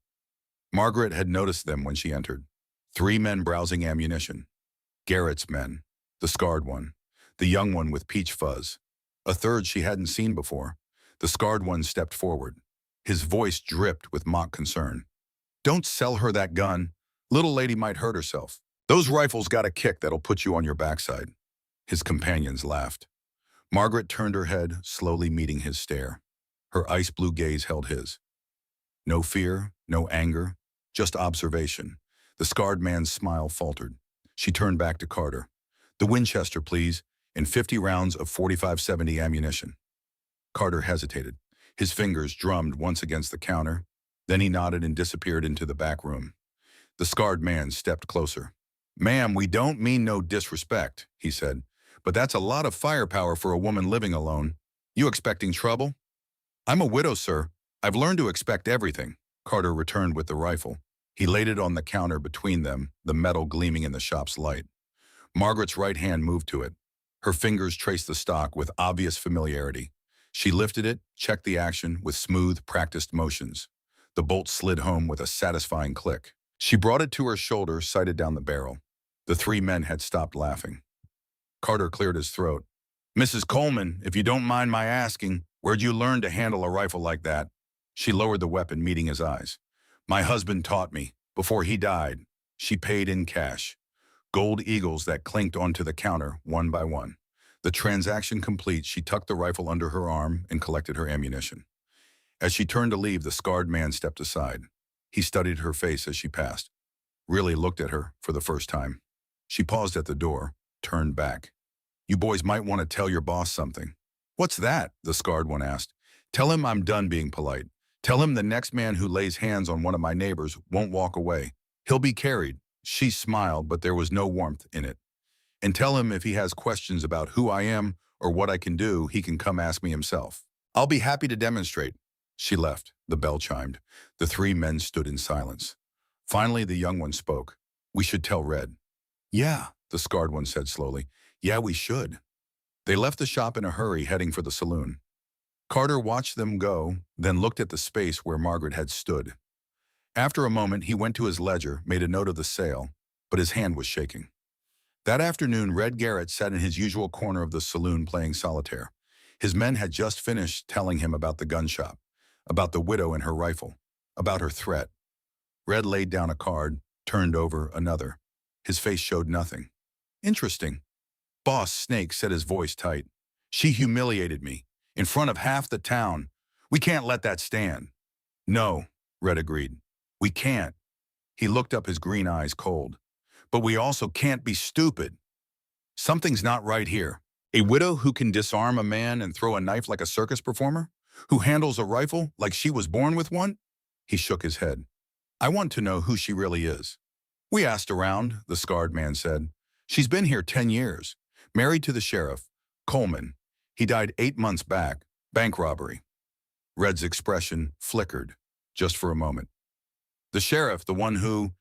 Margaret had noticed them when she entered. 3 men browsing ammunition. Garrett's men, the scarred one, the young one with peach fuzz. A third she hadn't seen before. The scarred one stepped forward. His voice dripped with mock concern. "Don't sell her that gun. Little lady might hurt herself. Those rifles got a kick that'll put you on your backside." His companions laughed. Margaret turned her head, slowly meeting his stare. Her ice blue gaze held his. No fear, no anger, just observation. The scarred man's smile faltered. She turned back to Carter. "The Winchester, please, and 50 rounds of 45-70 ammunition." Carter hesitated. His fingers drummed once against the counter. Then he nodded and disappeared into the back room. The scarred man stepped closer. "Ma'am, we don't mean no disrespect," he said, "but that's a lot of firepower for a woman living alone. You expecting trouble?" "I'm a widow, sir. I've learned to expect everything." Carter returned with the rifle. He laid it on the counter between them, the metal gleaming in the shop's light. Margaret's right hand moved to it. Her fingers traced the stock with obvious familiarity. She lifted it, checked the action with smooth, practiced motions. The bolt slid home with a satisfying click. She brought it to her shoulder, sighted down the barrel. The 3 men had stopped laughing. Carter cleared his throat. "Mrs. Coleman, if you don't mind my asking, where'd you learn to handle a rifle like that?" She lowered the weapon, meeting his eyes. My husband taught me. Before he died, she paid in cash. Gold eagles that clinked onto the counter one by one. The transaction complete, she tucked the rifle under her arm and collected her ammunition. As she turned to leave, the scarred man stepped aside. He studied her face as she passed, really looked at her for the first time. She paused at the door, turned back. You boys might want to tell your boss something. What's that? The scarred one asked. Tell him I'm done being polite. Tell him the next man who lays hands on one of my neighbors won't walk away. He'll be carried. She smiled, but there was no warmth in it. And tell him if he has questions about who I am or what I can do, he can come ask me himself. I'll be happy to demonstrate. She left. The bell chimed. The three men stood in silence. Finally, the young one spoke. We should tell Red. Yeah, the scarred one said slowly. Yeah, we should. They left the shop in a hurry, heading for the saloon. Carter watched them go, then looked at the space where Margaret had stood. After a moment, he went to his ledger, made a note of the sale, but his hand was shaking. That afternoon, Red Garrett sat in his usual corner of the saloon playing solitaire. His men had just finished telling him about the gun shop, about the widow and her rifle, about her threat. Red laid down a card, turned over another. His face showed nothing. Interesting. Boss Snake said, his voice tight. She humiliated me, in front of half the town. We can't let that stand. No, Red agreed. We can't. He looked up, his green eyes cold. But we also can't be stupid. Something's not right here. A widow who can disarm a man and throw a knife like a circus performer? Who handles a rifle like she was born with one? He shook his head. I want to know who she really is. We asked around, the scarred man said. She's been here 10 years. Married to the sheriff, Coleman. He died 8 months back. Bank robbery. Red's expression flickered, just for a moment. The sheriff, the one who...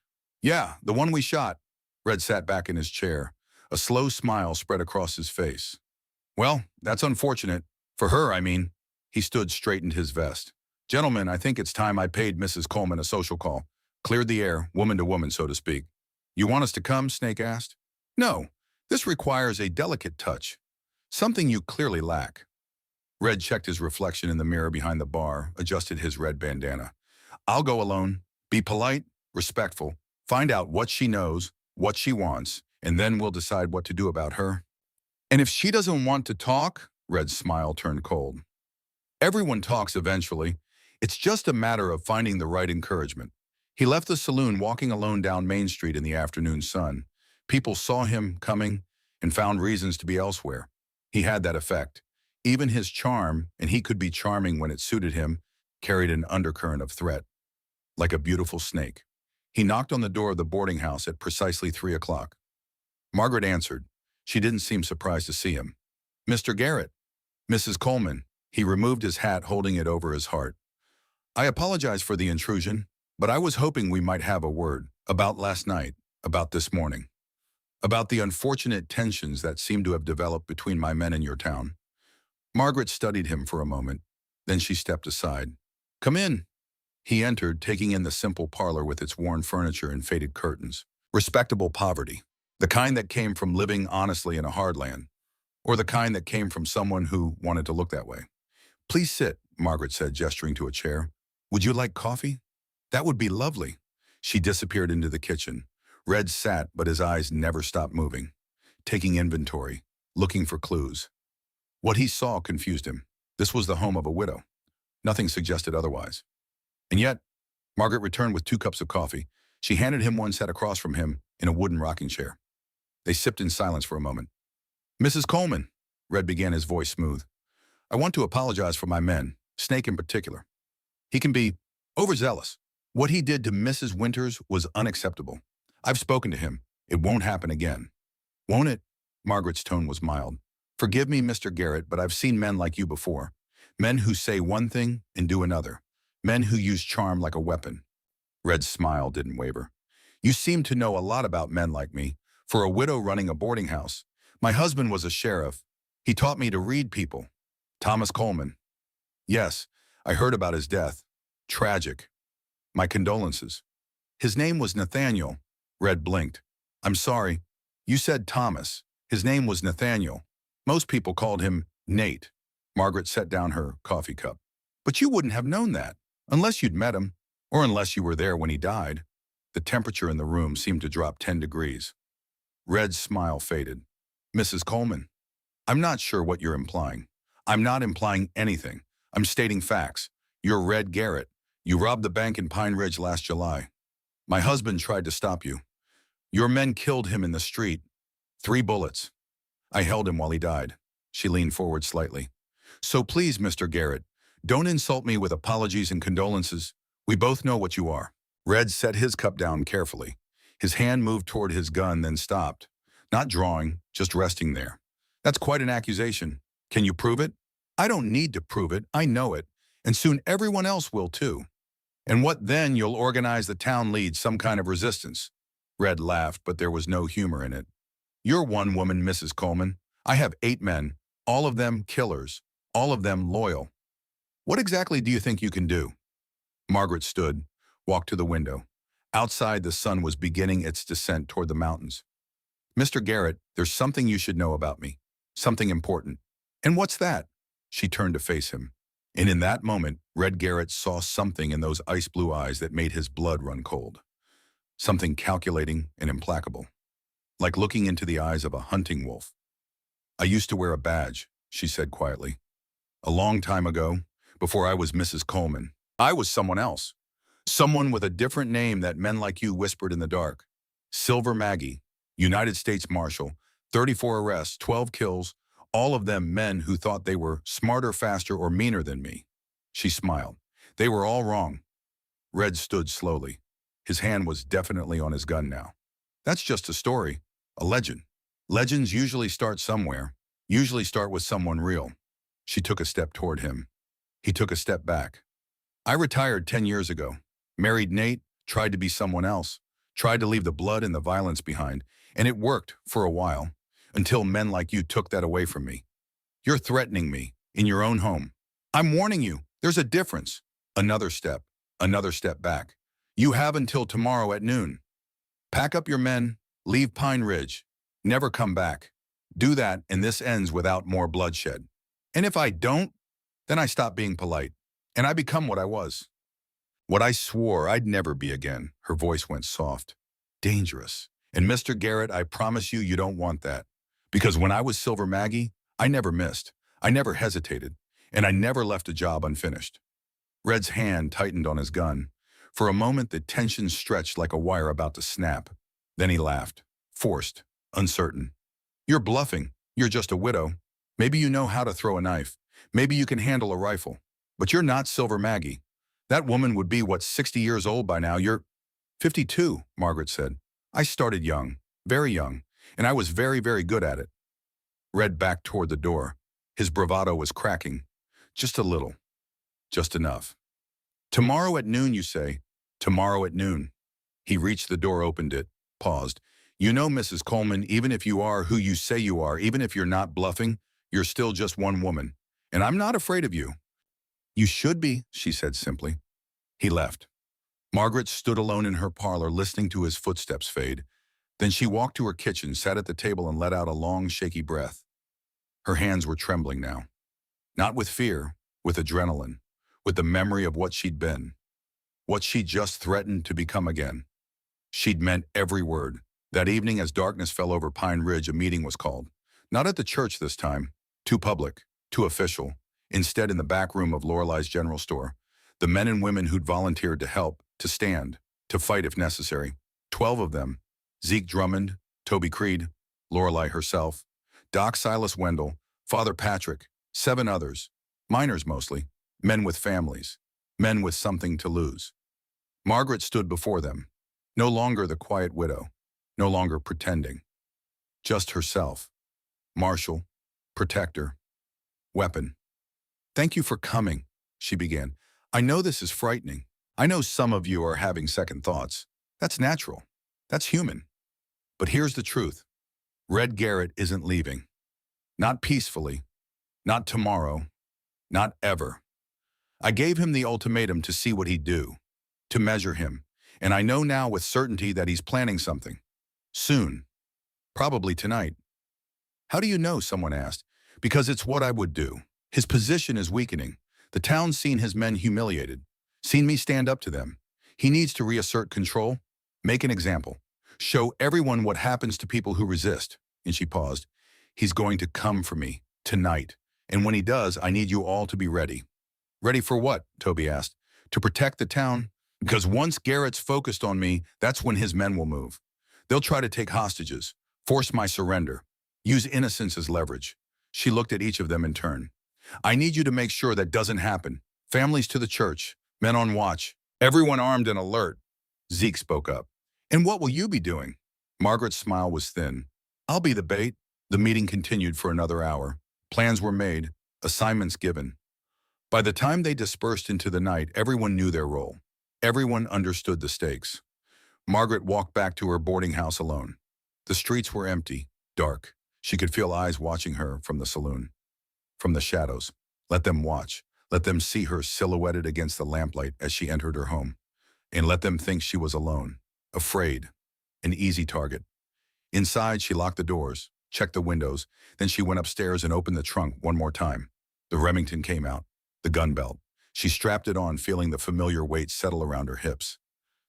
Yeah, the one we shot. Red sat back in his chair. A slow smile spread across his face. Well, that's unfortunate. For her, I mean. He stood, straightened his vest. Gentlemen, I think it's time I paid Mrs. Coleman a social call. Cleared the air, woman to woman, so to speak. You want us to come? Snake asked. No, this requires a delicate touch. Something you clearly lack. Red checked his reflection in the mirror behind the bar, adjusted his red bandana. I'll go alone. Be polite, respectful. Find out what she knows, what she wants, and then we'll decide what to do about her. And if she doesn't want to talk, Red's smile turned cold. Everyone talks eventually. It's just a matter of finding the right encouragement. He left the saloon, walking alone down Main Street in the afternoon sun. People saw him coming and found reasons to be elsewhere. He had that effect. Even his charm, and he could be charming when it suited him, carried an undercurrent of threat. Like a beautiful snake. He knocked on the door of the boarding house at precisely 3 o'clock. Margaret answered. She didn't seem surprised to see him. Mr. Garrett. Mrs. Coleman. He removed his hat, holding it over his heart. I apologize for the intrusion, but I was hoping we might have a word about last night, about this morning, about the unfortunate tensions that seem to have developed between my men and your town. Margaret studied him for a moment, then she stepped aside. Come in. He entered, taking in the simple parlor with its worn furniture and faded curtains. Respectable poverty, the kind that came from living honestly in a hard land, or the kind that came from someone who wanted to look that way. Please sit, Margaret said, gesturing to a chair. Would you like coffee? That would be lovely. She disappeared into the kitchen. Red sat, but his eyes never stopped moving, taking inventory, looking for clues. What he saw confused him. This was the home of a widow. Nothing suggested otherwise. And yet, Margaret returned with 2 cups of coffee. She handed him one, sat across from him in a wooden rocking chair. They sipped in silence for a moment. Mrs. Coleman, Red began, his voice smooth. I want to apologize for my men, Snake in particular. He can be overzealous. What he did to Mrs. Winters was unacceptable. I've spoken to him. It won't happen again. Won't it? Margaret's tone was mild. Forgive me, Mr. Garrett, but I've seen men like you before. Men who say one thing and do another. Men who use charm like a weapon. Red's smile didn't waver. You seem to know a lot about men like me. For a widow running a boarding house. My husband was a sheriff. He taught me to read people. Thomas Coleman. Yes, I heard about his death. Tragic. My condolences. His name was Nathaniel. Red blinked. I'm sorry. You said Thomas. His name was Nathaniel. Most people called him Nate. Margaret set down her coffee cup. But you wouldn't have known that. Unless you'd met him, or unless you were there when he died. The temperature in the room seemed to drop 10 degrees. Red's smile faded. Mrs. Coleman, I'm not sure what you're implying. I'm not implying anything. I'm stating facts. You're Red Garrett. You robbed the bank in Pine Ridge last July. My husband tried to stop you. Your men killed him in the street. 3 bullets. I held him while he died. She leaned forward slightly. So please, Mr. Garrett, don't insult me with apologies and condolences. We both know what you are. Red set his cup down carefully. His hand moved toward his gun, then stopped. Not drawing, just resting there. That's quite an accusation. Can you prove it? I don't need to prove it. I know it. And soon everyone else will too. And what then? You'll organize the town lead some kind of resistance. Red laughed, but there was no humor in it. You're one woman, Mrs. Coleman. I have 8 men, all of them killers, all of them loyal. What exactly do you think you can do? Margaret stood, walked to the window. Outside, the sun was beginning its descent toward the mountains. Mr. Garrett, there's something you should know about me. Something important. And what's that? She turned to face him. And in that moment, Red Garrett saw something in those ice-blue eyes that made his blood run cold. Something calculating and implacable. Like looking into the eyes of a hunting wolf. I used to wear a badge, she said quietly. A long time ago, before I was Mrs. Coleman, I was someone else. Someone with a different name that men like you whispered in the dark. Silver Maggie, United States Marshal, 34 arrests, 12 kills, all of them men who thought they were smarter, faster, or meaner than me. She smiled. They were all wrong. Red stood slowly. His hand was definitely on his gun now. That's just a story, a legend. Legends usually start somewhere, usually start with someone real. She took a step toward him. He took a step back. I retired 10 years ago, married Nate, tried to be someone else, tried to leave the blood and the violence behind, and it worked for a while, until men like you took that away from me. You're threatening me, in your own home. I'm warning you, there's a difference. Another step back. You have until tomorrow at noon. Pack up your men, leave Pine Ridge, never come back. Do that and this ends without more bloodshed. And if I don't, then I stop being polite, and I become what I was. What I swore I'd never be again. Her voice went soft. Dangerous. And Mr. Garrett, I promise you, you don't want that. Because when I was Silver Maggie, I never missed. I never hesitated. And I never left a job unfinished. Red's hand tightened on his gun. For a moment, the tension stretched like a wire about to snap. Then he laughed. Forced. Uncertain. You're bluffing. You're just a widow. Maybe you know how to throw a knife. Maybe you can handle a rifle. But you're not Silver Maggie. That woman would be, 60 years old by now. You're 52, Margaret said. I started young, very young, and I was very, very good at it. Red backed toward the door. His bravado was cracking. Just a little. Just enough. Tomorrow at noon, you say? Tomorrow at noon. He reached the door, opened it, paused. You know, Mrs. Coleman, even if you are who you say you are, even if you're not bluffing, you're still just one woman. And I'm not afraid of you. You should be, she said simply. He left. Margaret stood alone in her parlor, listening to his footsteps fade. Then she walked to her kitchen, sat at the table, and let out a long, shaky breath. Her hands were trembling now. Not with fear, with adrenaline, with the memory of what she'd been, what she'd just threatened to become again. She'd meant every word. That evening, as darkness fell over Pine Ridge, a meeting was called. Not at the church this time, too public, too official. Instead, in the back room of Lorelei's general store, the men and women who'd volunteered to help, to stand, to fight if necessary. 12 of them. Zeke Drummond, Toby Creed, Lorelei herself, Doc Silas Wendell, Father Patrick, 7 others, minors mostly, men with families, men with something to lose. Margaret stood before them, no longer the quiet widow, no longer pretending. Just herself. Marshal, protector, weapon. Thank you for coming, she began. I know this is frightening. I know some of you are having second thoughts. That's natural. That's human. But here's the truth. Red Garrett isn't leaving. Not peacefully. Not tomorrow. Not ever. I gave him the ultimatum to see what he'd do, to measure him, and I know now with certainty that he's planning something. Soon. Probably tonight. How do you know? Someone asked. Because it's what I would do. His position is weakening. The town's seen his men humiliated, Seen me stand up to them. He needs to reassert control. Make an example. Show everyone what happens to people who resist." And she paused. "He's going to come for me, tonight. And when he does, I need you all to be ready." "Ready for what?" Toby asked. "To protect the town. Because once Garrett's focused on me, that's when his men will move. They'll try to take hostages, force my surrender, use innocence as leverage." She looked at each of them in turn. "I need you to make sure that doesn't happen. Families to the church, men on watch, everyone armed and alert." Zeke spoke up. "And what will you be doing?" Margaret's smile was thin. "I'll be the bait." The meeting continued for another hour. Plans were made, assignments given. By the time they dispersed into the night, everyone knew their role. Everyone understood the stakes. Margaret walked back to her boarding house alone. The streets were empty, dark. She could feel eyes watching her from the saloon, from the shadows. Let them watch. Let them see her silhouetted against the lamplight as she entered her home. And let them think she was alone, afraid, an easy target. Inside, she locked the doors, checked the windows, then she went upstairs and opened the trunk one more time. The Remington came out, the gun belt. She strapped it on, feeling the familiar weight settle around her hips.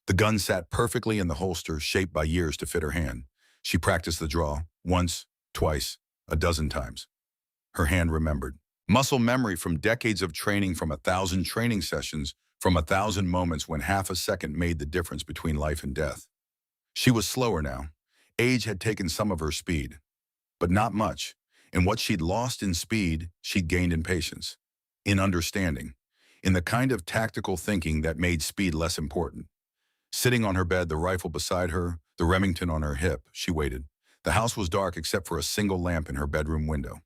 The gun sat perfectly in the holster, shaped by years to fit her hand. She practiced the draw, once, twice, a dozen times. Her hand remembered. Muscle memory from decades of training, from 1,000 training sessions, from 1,000 moments when half a second made the difference between life and death. She was slower now. Age had taken some of her speed, but not much. And what she'd lost in speed, she'd gained in patience, in understanding, in the kind of tactical thinking that made speed less important. Sitting on her bed, the rifle beside her, the Remington on her hip, she waited. The house was dark except for a single lamp in her bedroom window.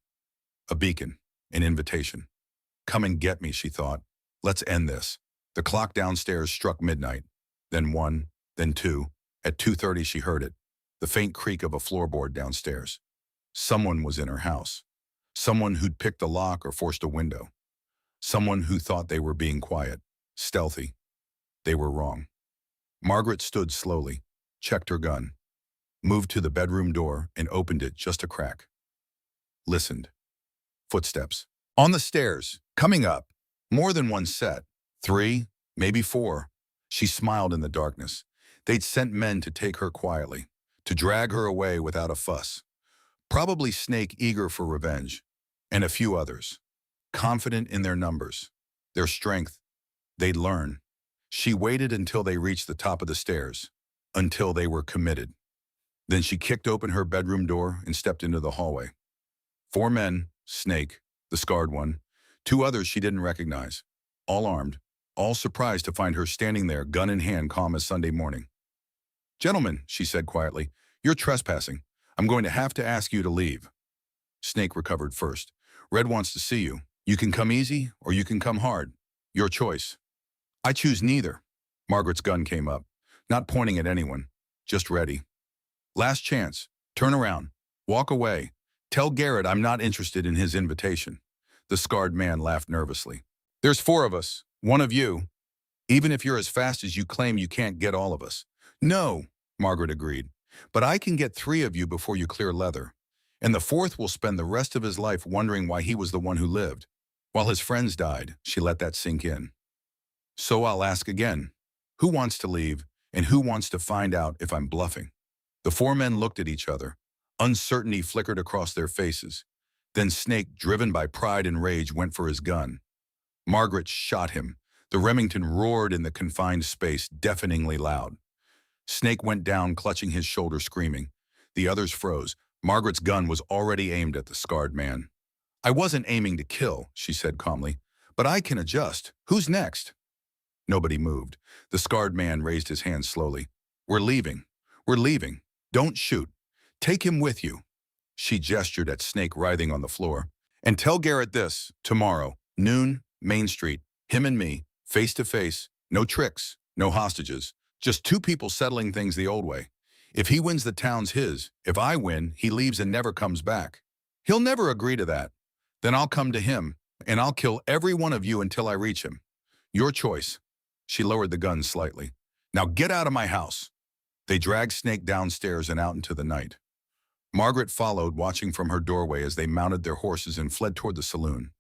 A beacon, an invitation. "Come and get me," she thought. "Let's end this." The clock downstairs struck midnight, then 1, then 2. At 2:30 she heard it, the faint creak of a floorboard downstairs. Someone was in her house. Someone who'd picked the lock or forced a window. Someone who thought they were being quiet, stealthy. They were wrong. Margaret stood slowly, checked her gun, moved to the bedroom door and opened it just a crack. Listened. Footsteps. On the stairs, coming up. More than one set. 3, maybe 4. She smiled in the darkness. They'd sent men to take her quietly, to drag her away without a fuss. Probably Snake, eager for revenge, and a few others, confident in their numbers, their strength. They'd learn. She waited until they reached the top of the stairs, until they were committed. Then she kicked open her bedroom door and stepped into the hallway. 4 men, Snake, the scarred one, 2 others she didn't recognize, all armed, all surprised to find her standing there, gun in hand, calm as Sunday morning. "Gentlemen," she said quietly, "you're trespassing. I'm going to have to ask you to leave." Snake recovered first. "Red wants to see you. You can come easy or you can come hard. Your choice." "I choose neither." Margaret's gun came up, not pointing at anyone, just ready. "Last chance. Turn around. Walk away. Tell Garrett I'm not interested in his invitation." The scarred man laughed nervously. "There's 4 of us, 1 of you. Even if you're as fast as you claim, you can't get all of us." "No," Margaret agreed, "but I can get 3 of you before you clear leather. And the 4th will spend the rest of his life wondering why he was the one who lived, while his friends died." She let that sink in. "So I'll ask again. Who wants to leave, and who wants to find out if I'm bluffing?" The 4 men looked at each other. Uncertainty flickered across their faces. Then Snake, driven by pride and rage, went for his gun. Margaret shot him. The Remington roared in the confined space, deafeningly loud. Snake went down, clutching his shoulder, screaming. The others froze. Margaret's gun was already aimed at the scarred man. "I wasn't aiming to kill," she said calmly, "but I can adjust. Who's next?" Nobody moved. The scarred man raised his hand slowly. "We're leaving. We're leaving. Don't shoot. Take him with you." She gestured at Snake writhing on the floor. "And tell Garrett this, tomorrow, noon, Main Street, him and me, face to face, no tricks, no hostages, just 2 people settling things the old way. If he wins, the town's his. If I win, he leaves and never comes back. He'll never agree to that. Then I'll come to him, and I'll kill every one of you until I reach him. Your choice." She lowered the gun slightly. "Now get out of my house." They dragged Snake downstairs and out into the night. Margaret followed, watching from her doorway as they mounted their horses and fled toward the saloon.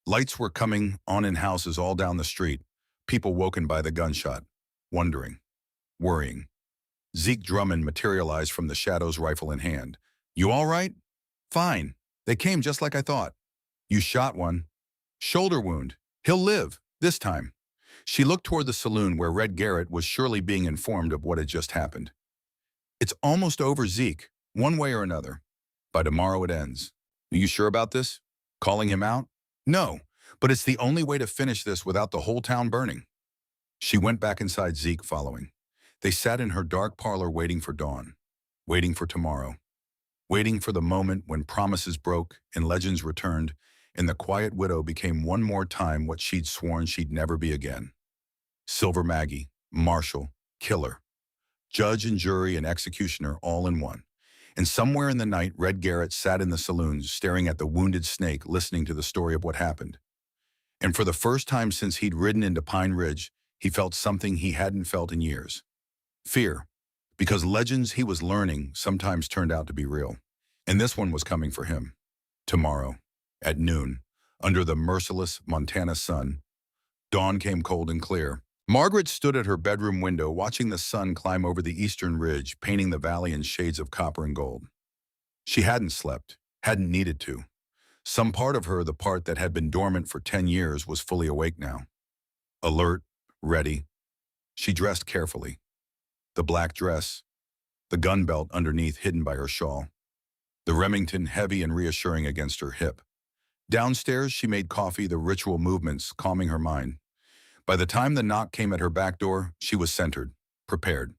Lights were coming on in houses all down the street, People woken by the gunshot, wondering, worrying. Zeke Drummond materialized from the shadows, rifle in hand. You all right? Fine. They came just like I thought. You shot one. Shoulder wound. He'll live, this time. She looked toward the saloon where Red Garrett was surely being informed of what had just happened. It's almost over, Zeke, one way or another. By tomorrow it ends. Are you sure about this? Calling him out? No, but it's the only way to finish this without the whole town burning. She went back inside, Zeke following. They sat in her dark parlor waiting for dawn, waiting for tomorrow, waiting for the moment when promises broke and legends returned, and the quiet widow became one more time what she'd sworn she'd never be again. Silver Maggie, Marshal, killer, judge and jury and executioner all in one. And somewhere in the night, Red Garrett sat in the saloons, staring at the wounded snake, listening to the story of what happened. And for the first time since he'd ridden into Pine Ridge, he felt something he hadn't felt in years. Fear, because legends he was learning sometimes turned out to be real. And this one was coming for him. Tomorrow, at noon, under the merciless Montana sun, dawn came cold and clear. Margaret stood at her bedroom window, watching the sun climb over the eastern ridge, painting the valley in shades of copper and gold. She hadn't slept, hadn't needed to. Some part of her, the part that had been dormant for 10 years, was fully awake now. Alert, ready. She dressed carefully. The black dress, the gun belt underneath hidden by her shawl, the Remington heavy and reassuring against her hip. Downstairs, she made coffee, the ritual movements calming her mind. By the time the knock came at her back door, she was centered, prepared.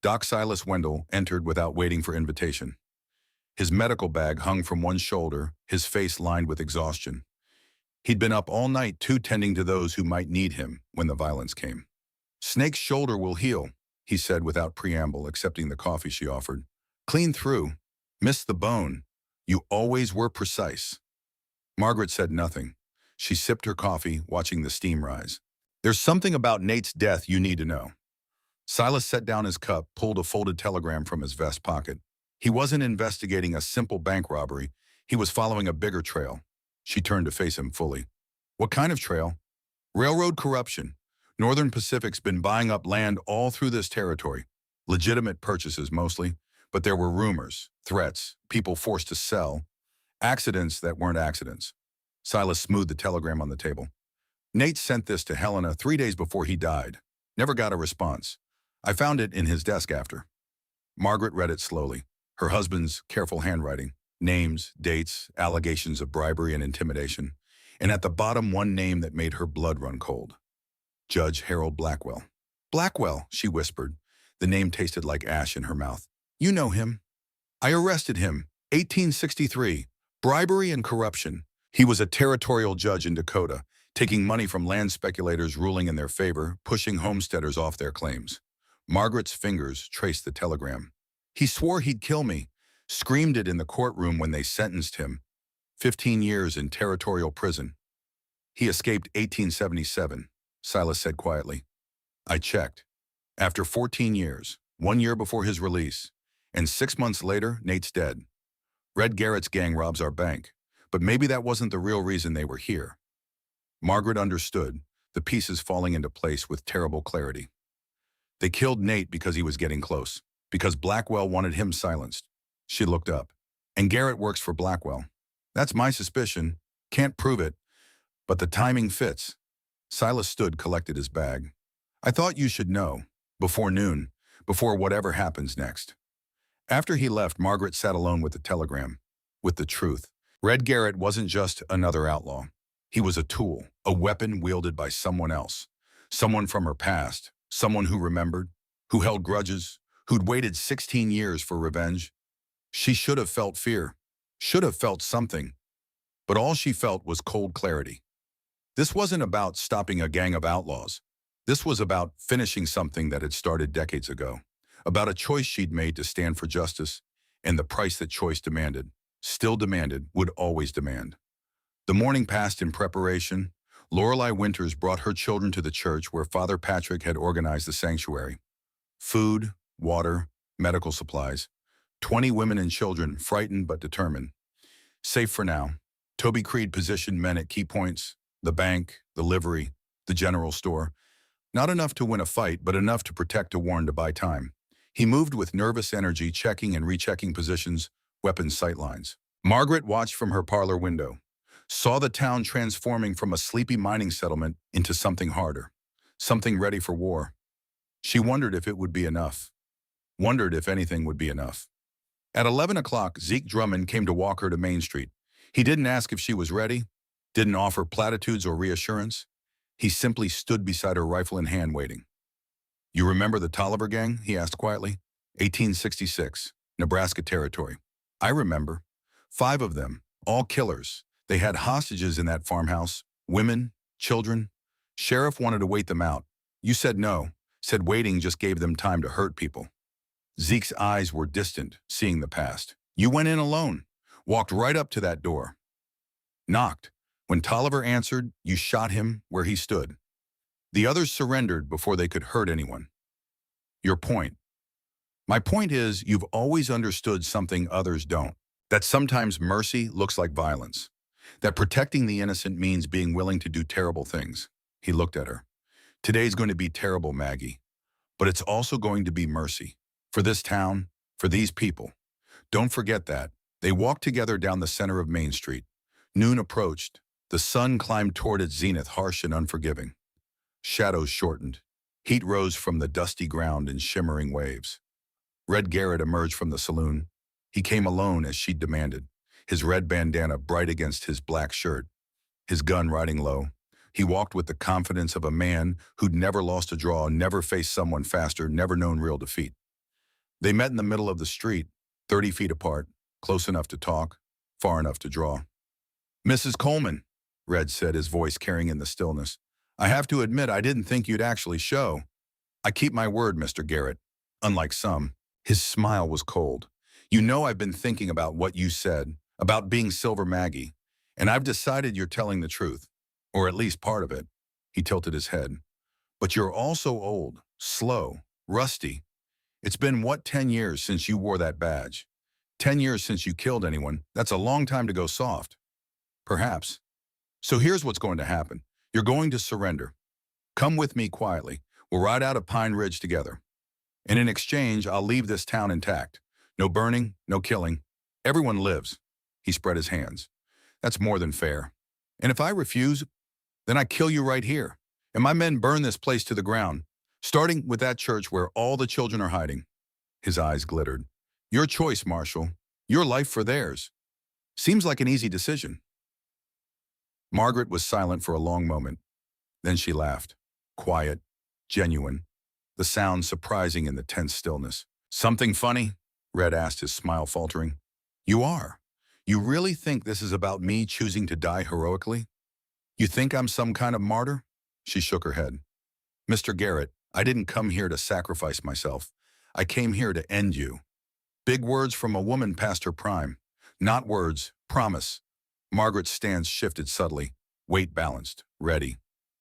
Doc Silas Wendell entered without waiting for invitation. His medical bag hung from one shoulder, his face lined with exhaustion. He'd been up all night, too, tending to those who might need him when the violence came. Snake's shoulder will heal, he said without preamble, accepting the coffee she offered. Clean through. Missed the bone. You always were precise. Margaret said nothing. She sipped her coffee, watching the steam rise. There's something about Nate's death you need to know. Silas set down his cup, pulled a folded telegram from his vest pocket. He wasn't investigating a simple bank robbery. He was following a bigger trail. She turned to face him fully. What kind of trail? Railroad corruption. Northern Pacific's been buying up land all through this territory. Legitimate purchases mostly, but there were rumors, threats, people forced to sell, accidents that weren't accidents. Silas smoothed the telegram on the table. Nate sent this to Helena 3 days before he died. Never got a response. I found it in his desk after. Margaret read it slowly. Her husband's careful handwriting. Names, dates, allegations of bribery and intimidation. And at the bottom, one name that made her blood run cold. Judge Harold Blackwell. Blackwell, she whispered. The name tasted like ash in her mouth. You know him. I arrested him. 1863. Bribery and corruption. He was a territorial judge in Dakota, taking money from land speculators ruling in their favor, pushing homesteaders off their claims. Margaret's fingers traced the telegram. He swore he'd kill me, screamed it in the courtroom when they sentenced him. 15 years in territorial prison. He escaped 1877, Silas said quietly. I checked. After 14 years, 1 year before his release, and 6 months later, Nate's dead. Red Garrett's gang robs our bank, but maybe that wasn't the real reason they were here. Margaret understood, the pieces falling into place with terrible clarity. They killed Nate because he was getting close, because Blackwell wanted him silenced. She looked up. And Garrett works for Blackwell. That's my suspicion. Can't prove it, but the timing fits. Silas stood, collected his bag. I thought you should know, before noon, before whatever happens next. After he left, Margaret sat alone with the telegram, with the truth. Red Garrett wasn't just another outlaw. He was a tool, a weapon wielded by someone else. Someone from her past, someone who remembered, who held grudges, who'd waited 16 years for revenge. She should have felt fear, should have felt something, but all she felt was cold clarity. This wasn't about stopping a gang of outlaws. This was about finishing something that had started decades ago, about a choice she'd made to stand for justice, and the price that choice demanded, still demanded, would always demand. The morning passed in preparation. Lorelei Winters brought her children to the church where Father Patrick had organized the sanctuary. Food, water, medical supplies. 20 women and children, frightened but determined. Safe for now. Toby Creed positioned men at key points, the bank, the livery, the general store. Not enough to win a fight, but enough to protect to warn to buy time. He moved with nervous energy, checking and rechecking positions, weapons sightlines. Margaret watched from her parlor window, saw the town transforming from a sleepy mining settlement into something harder, something ready for war. She wondered if it would be enough, wondered if anything would be enough. At 11 o'clock, Zeke Drummond came to walk her to Main Street. He didn't ask if she was ready, didn't offer platitudes or reassurance. He simply stood beside her, rifle in hand, waiting. "You remember the Tolliver gang?" he asked quietly. 1866, Nebraska Territory. "I remember. 5 of them, all killers. They had hostages in that farmhouse, women, children. Sheriff wanted to wait them out. You said no, said waiting just gave them time to hurt people." Zeke's eyes were distant, seeing the past. "You went in alone, walked right up to that door. Knocked. When Tolliver answered, you shot him where he stood. The others surrendered before they could hurt anyone." "Your point?" "My point is, you've always understood something others don't. That sometimes mercy looks like violence. That protecting the innocent means being willing to do terrible things." He looked at her. "Today's going to be terrible, Maggie. But it's also going to be mercy. For this town, for these people. Don't forget that." They walked together down the center of Main Street. Noon approached. The sun climbed toward its zenith, harsh and unforgiving. Shadows shortened. Heat rose from the dusty ground in shimmering waves. Red Garrett emerged from the saloon. He came alone as she'd demanded, his red bandana bright against his black shirt, his gun riding low. He walked with the confidence of a man who'd never lost a draw, never faced someone faster, never known real defeat. They met in the middle of the street, 30 feet apart, close enough to talk, far enough to draw. "Mrs. Coleman," Red said, his voice carrying in the stillness, "I have to admit I didn't think you'd actually show." "I keep my word, Mr. Garrett. Unlike some." His smile was cold. "You know I've been thinking about what you said, about being Silver Maggie, and I've decided you're telling the truth, or at least part of it." He tilted his head. "But you're also old, slow, rusty. It's been, what, 10 years since you wore that badge? 10 years since you killed anyone. That's a long time to go soft." "Perhaps. So here's what's going to happen. You're going to surrender. Come with me quietly. We'll ride out of Pine Ridge together. And in exchange, I'll leave this town intact. No burning, no killing. Everyone lives." He spread his hands. "That's more than fair. And if I refuse, then I kill you right here. And my men burn this place to the ground, starting with that church where all the children are hiding." His eyes glittered. "Your choice, Marshal. Your life for theirs. Seems like an easy decision." Margaret was silent for a long moment. Then she laughed. Quiet, genuine, the sound surprising in the tense stillness. "Something funny?" Red asked, his smile faltering. "You are. You really think this is about me choosing to die heroically? You think I'm some kind of martyr?" She shook her head. "Mr. Garrett, I didn't come here to sacrifice myself. I came here to end you." Big words from a woman past her prime. Not words, promise. Margaret's stance shifted subtly, weight balanced, ready.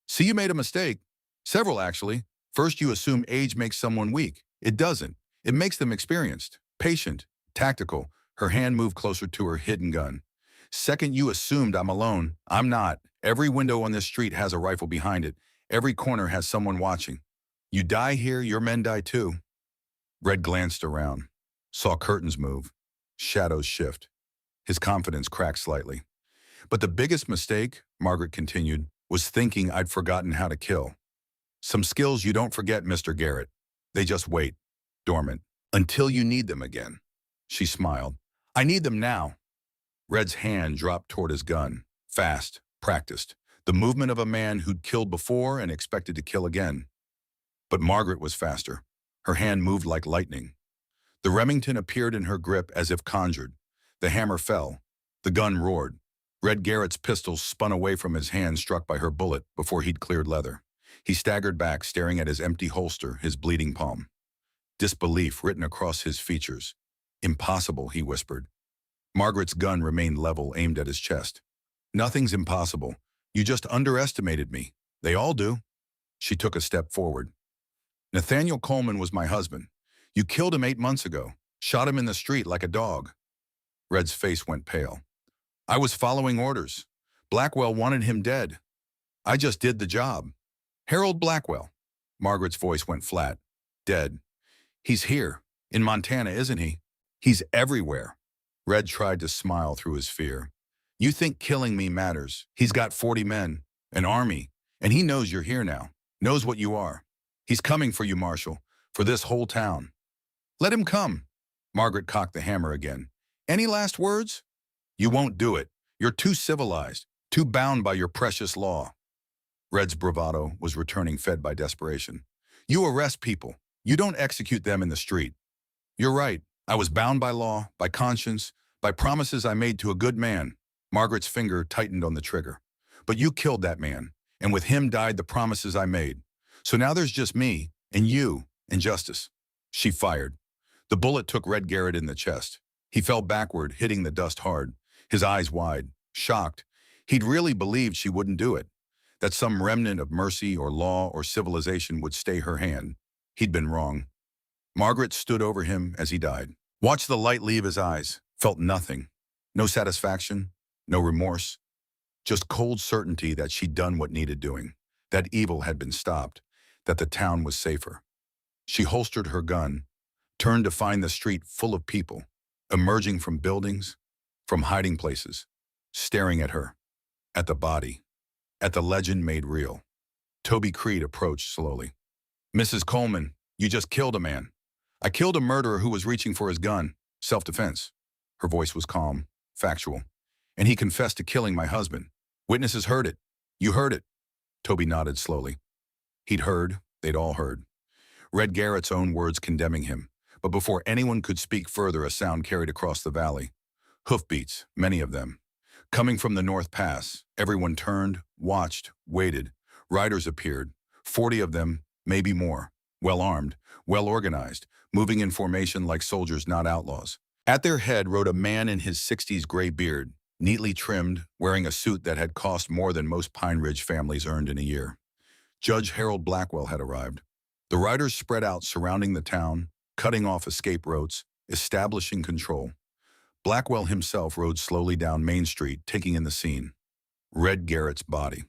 "See, you made a mistake. Several, actually. First, you assume age makes someone weak. It doesn't. It makes them experienced, patient, tactical." Her hand moved closer to her hidden gun. "Second, you assumed I'm alone. I'm not. Every window on this street has a rifle behind it. Every corner has someone watching. You die here, your men die too." Red glanced around, saw curtains move, shadows shift. His confidence cracked slightly. "But the biggest mistake," Margaret continued, "was thinking I'd forgotten how to kill. Some skills you don't forget, Mr. Garrett. They just wait, dormant, until you need them again." She smiled. "I need them now." Red's hand dropped toward his gun, fast, practiced, the movement of a man who'd killed before and expected to kill again. But Margaret was faster. Her hand moved like lightning. The Remington appeared in her grip as if conjured. The hammer fell. The gun roared. Red Garrett's pistol spun away from his hand, struck by her bullet before he'd cleared leather. He staggered back, staring at his empty holster, his bleeding palm. Disbelief written across his features. "Impossible," he whispered. Margaret's gun remained level, aimed at his chest. "Nothing's impossible. You just underestimated me. They all do." She took a step forward. "Nathaniel Coleman was my husband. You killed him 8 months ago. Shot him in the street like a dog." Red's face went pale. "I was following orders. Blackwell wanted him dead. I just did the job. Harold Blackwell." Margaret's voice went flat. Dead. He's here. In Montana, isn't he? He's everywhere. Red tried to smile through his fear. You think killing me matters. He's got 40 men, an army, and he knows you're here now, knows what you are. He's coming for you, Marshal, for this whole town. Let him come. Margaret cocked the hammer again. Any last words? You won't do it. You're too civilized, too bound by your precious law. Red's bravado was returning, fed by desperation. You arrest people. You don't execute them in the street. You're right. I was bound by law, by conscience, by promises I made to a good man. Margaret's finger tightened on the trigger. But you killed that man, and with him died the promises I made. So now there's just me, and you, and justice. She fired. The bullet took Red Garrett in the chest. He fell backward, hitting the dust hard, his eyes wide, shocked. He'd really believed she wouldn't do it, that some remnant of mercy or law or civilization would stay her hand. He'd been wrong. Margaret stood over him as he died, watched the light leave his eyes, felt nothing. No satisfaction, no remorse, just cold certainty that she'd done what needed doing, that evil had been stopped, that the town was safer. She holstered her gun, turned to find the street full of people, emerging from buildings, from hiding places, staring at her, at the body, at the legend made real. Toby Creed approached slowly. Mrs. Coleman, you just killed a man. I killed a murderer who was reaching for his gun, self-defense. Her voice was calm, factual. And he confessed to killing my husband. Witnesses heard it. You heard it. Toby nodded slowly. He'd heard, they'd all heard. Red Garrett's own words condemning him. But before anyone could speak further, a sound carried across the valley. Hoofbeats, many of them. Coming from the North Pass, everyone turned, watched, waited. Riders appeared, 40 of them, maybe more. Well-armed, well-organized, moving in formation like soldiers, not outlaws. At their head rode a man in his 60s gray beard, neatly trimmed, wearing a suit that had cost more than most Pine Ridge families earned in a year. Judge Harold Blackwell had arrived. The riders spread out surrounding the town, cutting off escape routes, establishing control. Blackwell himself rode slowly down Main Street, taking in the scene. Red Garrett's body.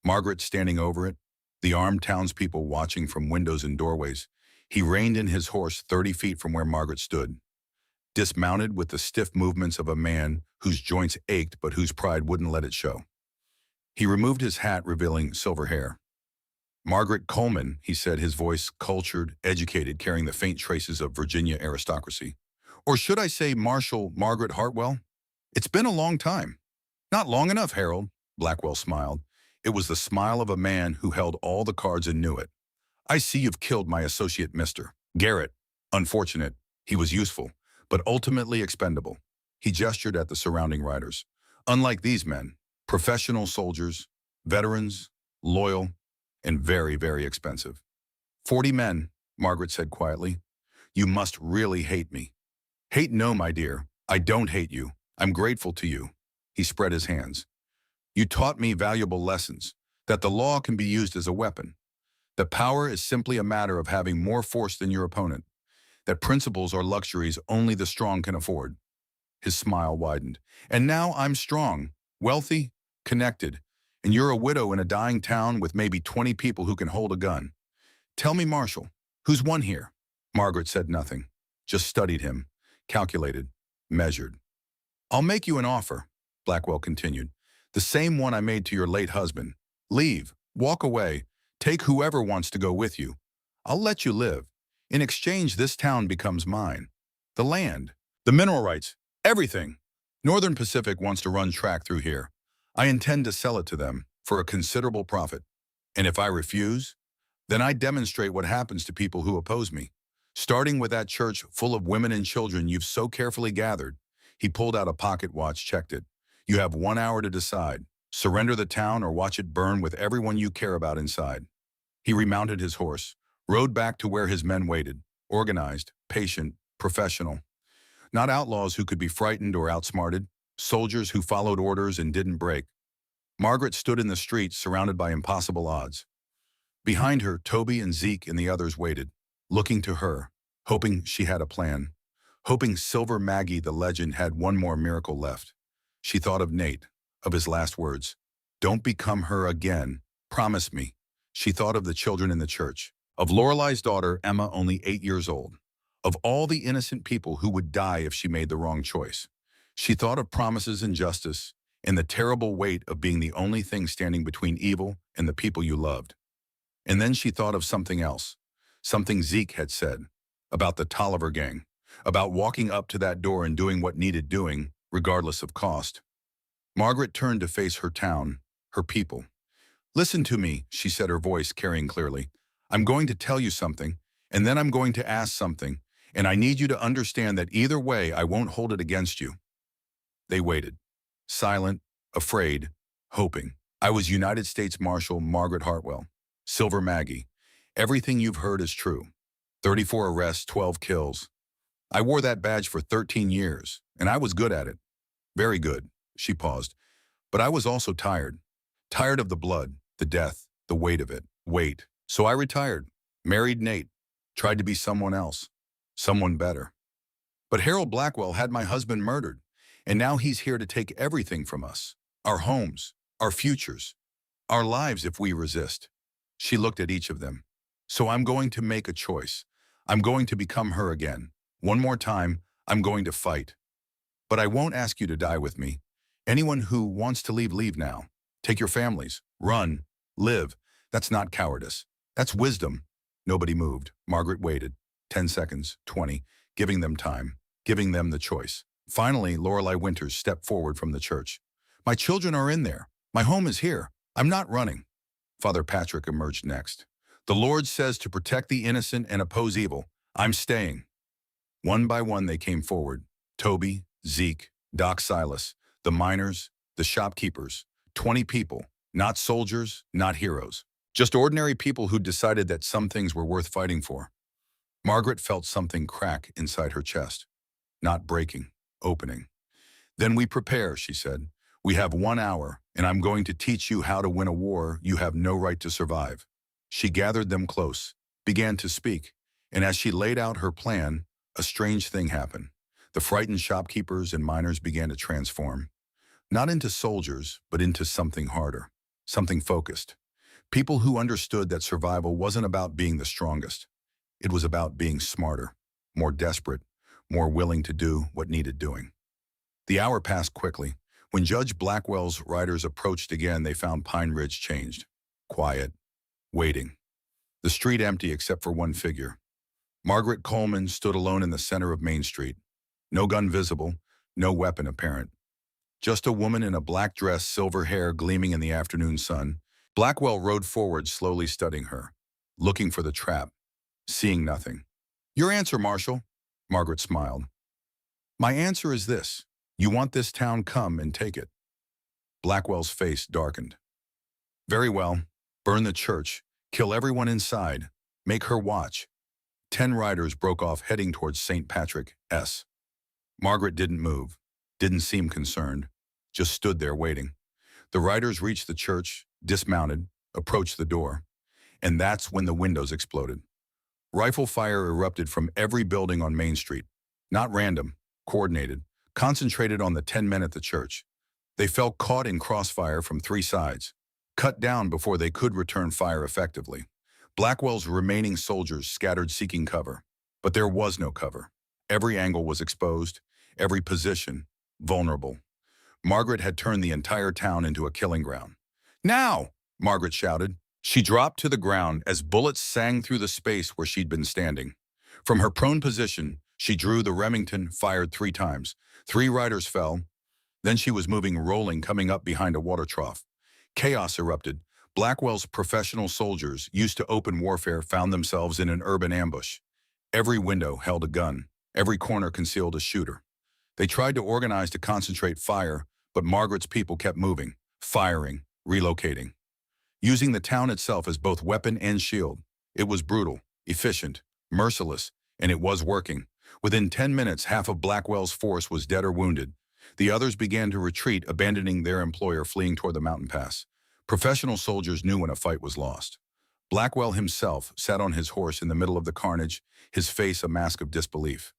Margaret standing over it, the armed townspeople watching from windows and doorways. He reined in his horse 30 feet from where Margaret stood. Dismounted with the stiff movements of a man whose joints ached but whose pride wouldn't let it show. He removed his hat, revealing silver hair. Margaret Coleman, he said, his voice cultured, educated, carrying the faint traces of Virginia aristocracy. Or should I say Marshal Margaret Hartwell? It's been a long time. Not long enough, Harold, Blackwell smiled. It was the smile of a man who held all the cards and knew it. I see you've killed my associate, Mr. Garrett. Unfortunate. He was useful, but ultimately expendable. He gestured at the surrounding riders. Unlike these men, professional soldiers, veterans, loyal, and very, very expensive. 40 men, Margaret said quietly. You must really hate me. Hate no, my dear. I don't hate you. I'm grateful to you. He spread his hands. You taught me valuable lessons, that the law can be used as a weapon, that power is simply a matter of having more force than your opponent, that principles are luxuries only the strong can afford. His smile widened. And now I'm strong, wealthy, connected, and you're a widow in a dying town with maybe 20 people who can hold a gun. Tell me, Marshal, who's won here? Margaret said nothing, just studied him, calculated, measured. I'll make you an offer, Blackwell continued, the same one I made to your late husband. Leave, walk away, take whoever wants to go with you. I'll let you live. In exchange, this town becomes mine. The land, the mineral rights, everything. Northern Pacific wants to run track through here. I intend to sell it to them for a considerable profit. And if I refuse, then I demonstrate what happens to people who oppose me. Starting with that church full of women and children you've so carefully gathered. He pulled out a pocket watch, checked it. You have 1 hour to decide. Surrender the town or watch it burn with everyone you care about inside. He remounted his horse, rode back to where his men waited, organized, patient, professional. Not outlaws who could be frightened or outsmarted, soldiers who followed orders and didn't break. Margaret stood in the street surrounded by impossible odds. Behind her, Toby and Zeke and the others waited, looking to her, hoping she had a plan, hoping Silver Maggie, the legend, had one more miracle left. She thought of Nate, of his last words. Don't become her again. Promise me. She thought of the children in the church, of Lorelei's daughter, Emma, only 8 years old, of all the innocent people who would die if she made the wrong choice. She thought of promises and justice, and the terrible weight of being the only thing standing between evil and the people you loved. And then she thought of something else, something Zeke had said, about the Tolliver gang, about walking up to that door and doing what needed doing, regardless of cost. Margaret turned to face her town, her people. "Listen to me," she said, her voice carrying clearly. "I'm going to tell you something, and then I'm going to ask something, and I need you to understand that either way I won't hold it against you." They waited, silent, afraid, hoping. "I was United States Marshal Margaret Hartwell, Silver Maggie. Everything you've heard is true. 34 arrests, 12 kills. I wore that badge for 13 years, and I was good at it. Very good." She paused. "But I was also tired. Tired of the blood, the death, the weight of it. Wait. So I retired, married Nate, tried to be someone else, someone better. But Harold Blackwell had my husband murdered, and now he's here to take everything from us. Our homes, our futures, our lives if we resist." She looked at each of them. "So I'm going to make a choice. I'm going to become her again. One more time, I'm going to fight. But I won't ask you to die with me. Anyone who wants to leave now. Take your families. Run. Live. That's not cowardice. That's wisdom." Nobody moved. Margaret waited. 10 seconds, 20, giving them time, giving them the choice. Finally, Lorelei Winters stepped forward from the church. "My children are in there. My home is here. I'm not running." Father Patrick emerged next. "The Lord says to protect the innocent and oppose evil. I'm staying." One by one they came forward. Toby, Zeke, Doc Silas, the miners, the shopkeepers. 20 people, not soldiers, not heroes. Just ordinary people who decided that some things were worth fighting for. Margaret felt something crack inside her chest. Not breaking, opening. "Then we prepare," she said. "We have 1 hour, and I'm going to teach you how to win a war you have no right to survive." She gathered them close, began to speak, and as she laid out her plan, a strange thing happened. The frightened shopkeepers and miners began to transform. Not into soldiers, but into something harder, something focused. People who understood that survival wasn't about being the strongest. It was about being smarter, more desperate, more willing to do what needed doing. The hour passed quickly. When Judge Blackwell's riders approached again, they found Pine Ridge changed. Quiet, waiting. The street empty except for one figure. Margaret Coleman stood alone in the center of Main Street. No gun visible, no weapon apparent. Just a woman in a black dress, silver hair gleaming in the afternoon sun. Blackwell rode forward, slowly studying her, looking for the trap, seeing nothing. "Your answer, Marshal." Margaret smiled. "My answer is this. You want this town, come and take it." Blackwell's face darkened. "Very well. Burn the church, kill everyone inside, make her watch." 10 riders broke off, heading towards St. Patrick's. Margaret didn't move, didn't seem concerned, just stood there waiting. The riders reached the church, dismounted, approached the door, and that's when the windows exploded. Rifle fire erupted from every building on Main Street. Not random, coordinated, concentrated on the 10 men at the church. They felt caught in crossfire from 3 sides, cut down before they could return fire effectively. Blackwell's remaining soldiers scattered seeking cover, but there was no cover. Every angle was exposed, every position vulnerable. Margaret had turned the entire town into a killing ground. "Now!" Margaret shouted. She dropped to the ground as bullets sang through the space where she'd been standing. From her prone position, she drew the Remington, fired 3 times. 3 riders fell. Then she was moving, rolling, coming up behind a water trough. Chaos erupted. Blackwell's professional soldiers, used to open warfare, found themselves in an urban ambush. Every window held a gun. Every corner concealed a shooter. They tried to organize to concentrate fire, but Margaret's people kept moving, firing, relocating, using the town itself as both weapon and shield. It was brutal, efficient, merciless, and it was working. Within 10 minutes, half of Blackwell's force was dead or wounded. The others began to retreat, abandoning their employer, fleeing toward the mountain pass. Professional soldiers knew when a fight was lost. Blackwell himself sat on his horse in the middle of the carnage, his face a mask of disbelief.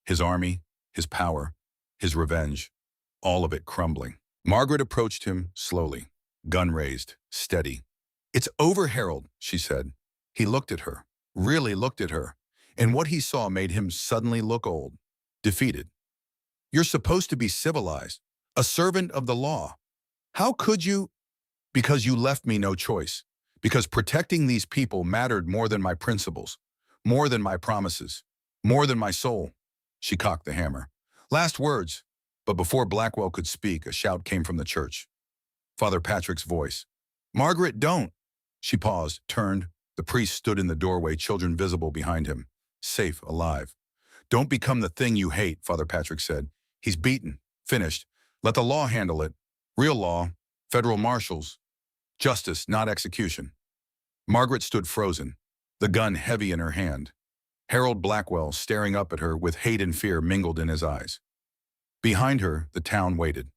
His army, his power, his revenge, all of it crumbling. Margaret approached him slowly, gun raised, steady. "It's over, Harold," she said. He looked at her, really looked at her, and what he saw made him suddenly look old, defeated. "You're supposed to be civilized, a servant of the law. How could you?" "Because you left me no choice. Because protecting these people mattered more than my principles, more than my promises, more than my soul." She cocked the hammer. "Last words." But before Blackwell could speak, a shout came from the church. Father Patrick's voice. "Margaret, don't!" She paused, turned. The priest stood in the doorway, children visible behind him. Safe, alive. "Don't become the thing you hate," Father Patrick said. "He's beaten. Finished. Let the law handle it. Real law. Federal marshals. Justice, not execution." Margaret stood frozen, the gun heavy in her hand. Harold Blackwell staring up at her with hate and fear mingled in his eyes. Behind her, the town waited,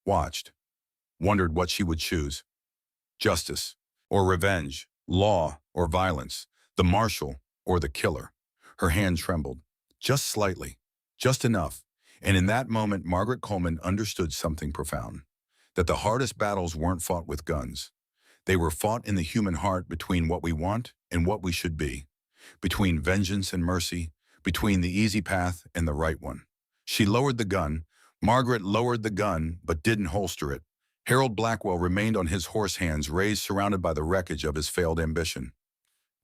watched, wondered what she would choose. Justice or revenge, law or violence, the marshal or the killer. Her hand trembled, just slightly, just enough. And in that moment, Margaret Coleman understood something profound, that the hardest battles weren't fought with guns. They were fought in the human heart between what we want and what we should be, between vengeance and mercy, between the easy path and the right one. She lowered the gun. Margaret lowered the gun, but didn't holster it. Harold Blackwell remained on his horse, hands raised, surrounded by the wreckage of his failed ambition.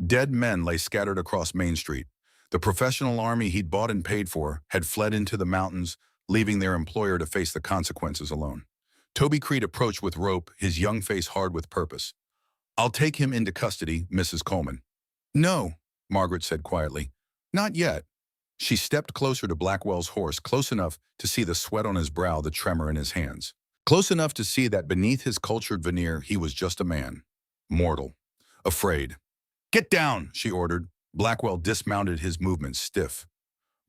Dead men lay scattered across Main Street. The professional army he'd bought and paid for had fled into the mountains, leaving their employer to face the consequences alone. Toby Creed approached with rope, his young face hard with purpose. "I'll take him into custody, Mrs. Coleman." "No," Margaret said quietly. "Not yet." She stepped closer to Blackwell's horse, close enough to see the sweat on his brow, the tremor in his hands. Close enough to see that beneath his cultured veneer, he was just a man. Mortal. Afraid. "Get down," she ordered. Blackwell dismounted, his movements stiff.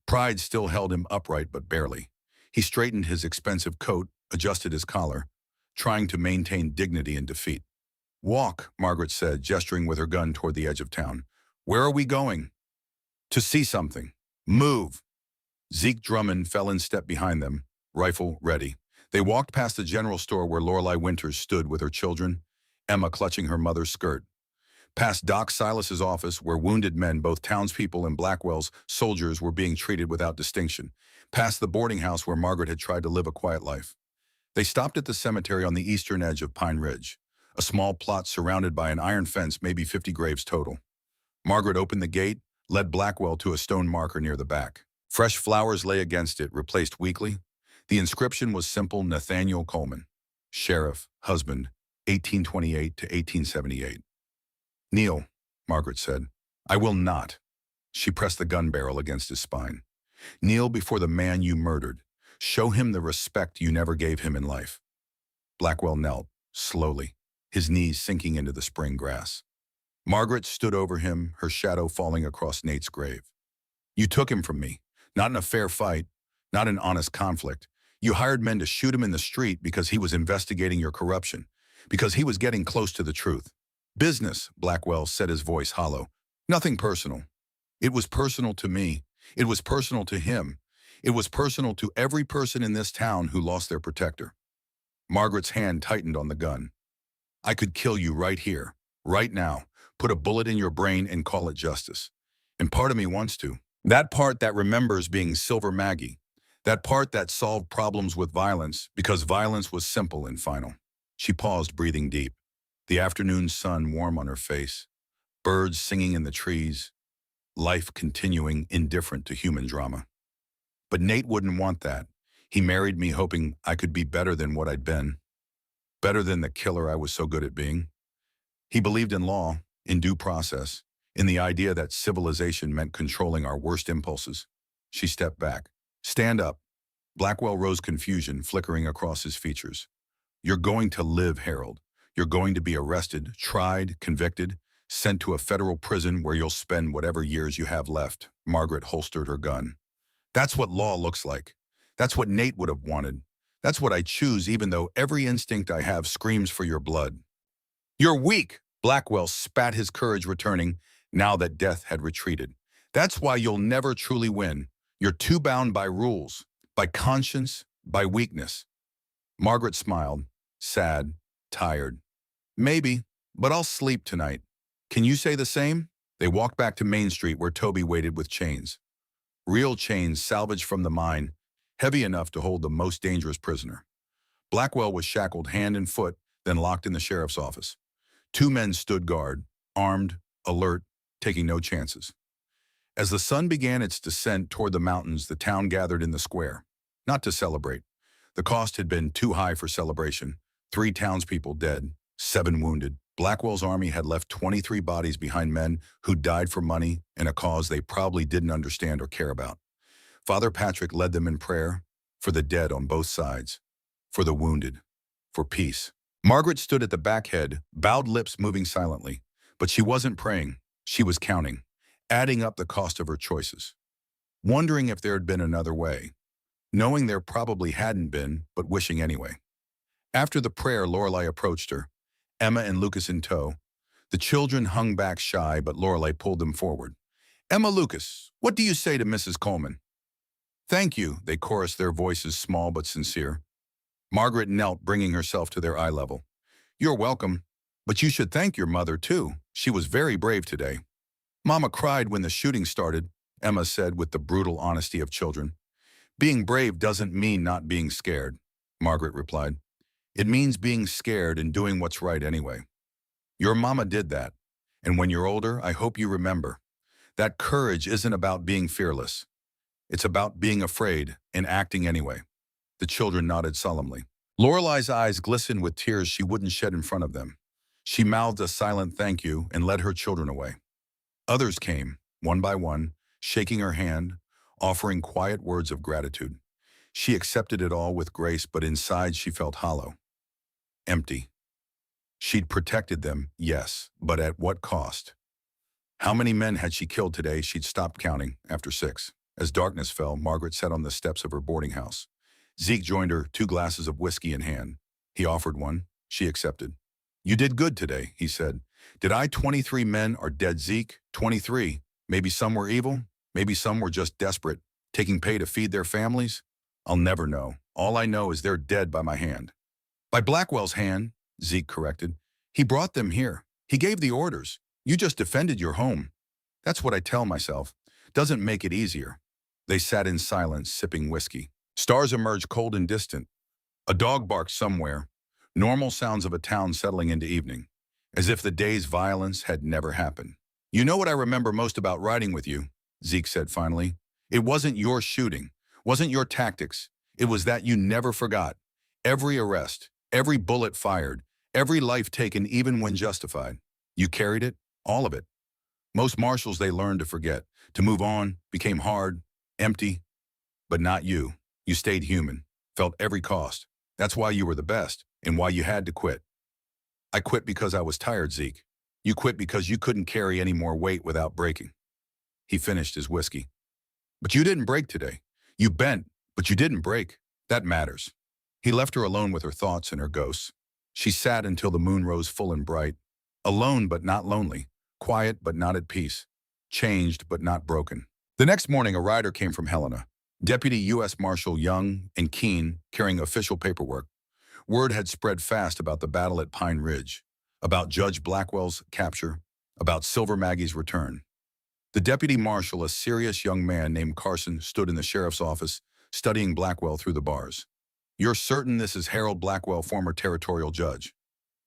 Pride still held him upright, but barely. He straightened his expensive coat, adjusted his collar, trying to maintain dignity in defeat. "Walk," Margaret said, gesturing with her gun toward the edge of town. "Where are we going?" "To see something." "Move." Zeke Drummond fell in step behind them, rifle ready. They walked past the general store where Lorelei Winters stood with her children, Emma clutching her mother's skirt. Past Doc Silas's office, where wounded men, both townspeople and Blackwell's soldiers, were being treated without distinction. Past the boarding house where Margaret had tried to live a quiet life. They stopped at the cemetery on the eastern edge of Pine Ridge, a small plot surrounded by an iron fence, maybe 50 graves total. Margaret opened the gate, led Blackwell to a stone marker near the back. Fresh flowers lay against it, replaced weekly. The inscription was simple: Nathaniel Coleman, sheriff, husband, 1828 to 1878. "Kneel," Margaret said. "I will not." She pressed the gun barrel against his spine. "Kneel before the man you murdered. Show him the respect you never gave him in life." Blackwell knelt, slowly, his knees sinking into the spring grass. Margaret stood over him, her shadow falling across Nate's grave. "You took him from me, not in a fair fight, not in honest conflict. You hired men to shoot him in the street because he was investigating your corruption, because he was getting close to the truth. Business," Blackwell said, his voice hollow. "Nothing personal. It was personal to me. It was personal to him. It was personal to every person in this town who lost their protector." Margaret's hand tightened on the gun. "I could kill you right here, right now, put a bullet in your brain and call it justice. And part of me wants to. That part that remembers being Silver Maggie. That part that solved problems with violence because violence was simple and final." She paused, breathing deep. The afternoon sun warm on her face. Birds singing in the trees. Life continuing, indifferent to human drama. But Nate wouldn't want that. He married me hoping I could be better than what I'd been. Better than the killer I was so good at being. He believed in law, in due process, in the idea that civilization meant controlling our worst impulses. She stepped back. "Stand up." Blackwell rose, confusion flickering across his features. "You're going to live, Harold. You're going to be arrested, tried, convicted, sent to a federal prison where you'll spend whatever years you have left." Margaret holstered her gun. "That's what law looks like. That's what Nate would have wanted. That's what I choose, even though every instinct I have screams for your blood." "You're weak," Blackwell spat, his courage returning now that death had retreated. "That's why you'll never truly win. You're too bound by rules, by conscience, by weakness." Margaret smiled, sad, tired. "Maybe, But I'll sleep tonight. Can you say the same? They walked back to Main Street where Toby waited with chains. Real chains salvaged from the mine, heavy enough to hold the most dangerous prisoner. Blackwell was shackled hand and foot, then locked in the sheriff's office. Two men stood guard, armed, alert, taking no chances. As the sun began its descent toward the mountains, the town gathered in the square. Not to celebrate. The cost had been too high for celebration. 3 townspeople dead, 7 wounded. Blackwell's army had left 23 bodies behind, men who died for money in a cause they probably didn't understand or care about. Father Patrick led them in prayer for the dead on both sides, for the wounded, for peace. Margaret stood at the back head, bowed lips moving silently. But she wasn't praying. She was counting, adding up the cost of her choices, wondering if there had been another way, knowing there probably hadn't been, but wishing anyway. After the prayer, Lorelei approached her, Emma and Lucas in tow. The children hung back shy, but Lorelei pulled them forward. Emma, Lucas, what do you say to Mrs. Coleman? Thank you, they chorused, their voices small but sincere. Margaret knelt, bringing herself to their eye level. You're welcome, but you should thank your mother, too. She was very brave today. Mama cried when the shooting started, Emma said with the brutal honesty of children. Being brave doesn't mean not being scared, Margaret replied. It means being scared and doing what's right anyway. Your mama did that, and when you're older, I hope you remember. That courage isn't about being fearless. It's about being afraid and acting anyway. The children nodded solemnly. Lorelei's eyes glistened with tears she wouldn't shed in front of them. She mouthed a silent thank you and led her children away. Others came, one by one, shaking her hand, offering quiet words of gratitude. She accepted it all with grace, but inside she felt hollow, empty. She'd protected them, yes, but at what cost? How many men had she killed today? She'd stopped counting after 6. As darkness fell, Margaret sat on the steps of her boarding house. Zeke joined her, 2 glasses of whiskey in hand. He offered one. She accepted. You did good today, he said. Did I? 23 men are dead, Zeke. 23. Maybe some were evil. Maybe some were just desperate, taking pay to feed their families. I'll never know. All I know is they're dead by my hand. By Blackwell's hand, Zeke corrected. He brought them here. He gave the orders. You just defended your home. That's what I tell myself. Doesn't make it easier. They sat in silence, sipping whiskey. Stars emerged cold and distant. A dog barked somewhere. Normal sounds of a town settling into evening, as if the day's violence had never happened. You know what I remember most about riding with you, Zeke said finally. It wasn't your shooting, wasn't your tactics. It was that you never forgot. Every arrest, every bullet fired, every life taken even when justified. You carried it, all of it. Most marshals, they learned to forget, to move on, became hard, empty. But not you. You stayed human, felt every cost. That's why you were the best, and why you had to quit. I quit because I was tired, Zeke. You quit because you couldn't carry any more weight without breaking. He finished his whiskey. But you didn't break today. You bent, but you didn't break. That matters. He left her alone with her thoughts and her ghosts. She sat until the moon rose full and bright. Alone but not lonely. Quiet but not at peace. Changed but not broken. The next morning, a rider came from Helena. Deputy U.S. Marshal young and keen, carrying official paperwork. Word had spread fast about the battle at Pine Ridge, about Judge Blackwell's capture, about Silver Maggie's return. The deputy marshal, a serious young man named Carson, stood in the sheriff's office, studying Blackwell through the bars. You're certain this is Harold Blackwell, former territorial judge?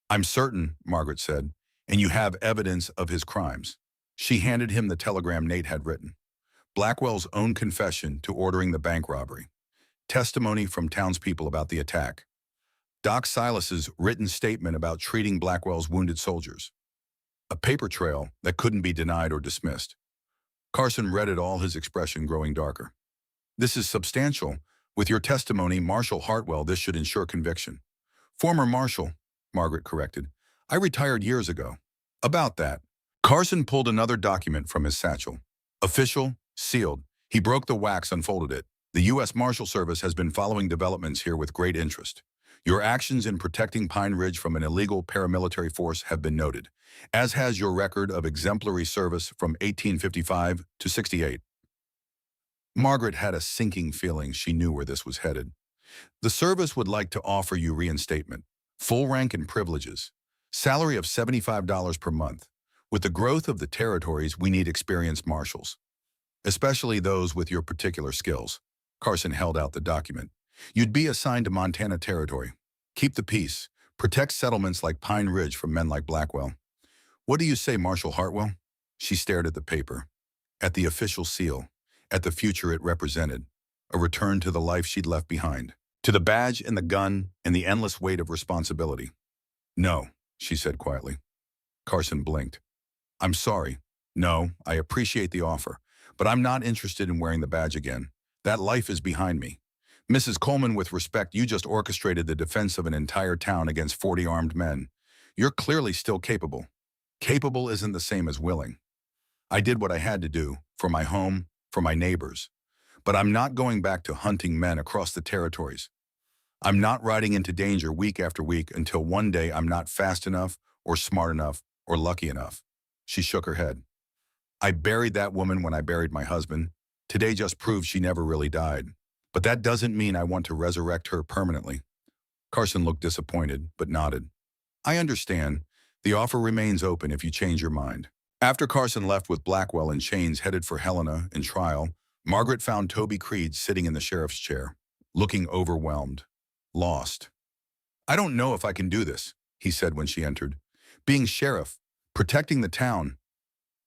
I'm certain, Margaret said, and you have evidence of his crimes. She handed him the telegram Nate had written. Blackwell's own confession to ordering the bank robbery. Testimony from townspeople about the attack. Doc Silas's written statement about treating Blackwell's wounded soldiers. A paper trail that couldn't be denied or dismissed. Carson read it all, his expression growing darker. This is substantial. With your testimony, Marshal Hartwell, this should ensure conviction. Former Marshal, Margaret corrected. I retired years ago. About that. Carson pulled another document from his satchel. Official, sealed. He broke the wax, unfolded it. The U.S. Marshal Service has been following developments here with great interest. Your actions in protecting Pine Ridge from an illegal paramilitary force have been noted, as has your record of exemplary service from 1855 to 68. Margaret had a sinking feeling she knew where this was headed. The service would like to offer you reinstatement, full rank and privileges. Salary of $75 per month. With the growth of the territories, we need experienced marshals, especially those with your particular skills. Carson held out the document. You'd be assigned to Montana Territory. Keep the peace. Protect settlements like Pine Ridge from men like Blackwell. What do you say, Marshal Hartwell? She stared at the paper, at the official seal, at the future it represented, a return to the life she'd left behind, to the badge and the gun and the endless weight of responsibility. No, she said quietly. Carson blinked. I'm sorry. No, I appreciate the offer, but I'm not interested in wearing the badge again. That life is behind me. Mrs. Coleman, with respect, you just orchestrated the defense of an entire town against 40 armed men. You're clearly still capable. Capable isn't the same as willing. I did what I had to do, for my home, for my neighbors. But I'm not going back to hunting men across the territories. I'm not riding into danger week after week until one day I'm not fast enough, or smart enough, or lucky enough. She shook her head. I buried that woman when I buried my husband. Today just proves she never really died. But that doesn't mean I want to resurrect her permanently. Carson looked disappointed, but nodded. I understand. The offer remains open if you change your mind. After Carson left with Blackwell in chains headed for Helena in trial, Margaret found Toby Creed sitting in the sheriff's chair, looking overwhelmed, lost. I don't know if I can do this, he said when she entered. Being sheriff, protecting the town.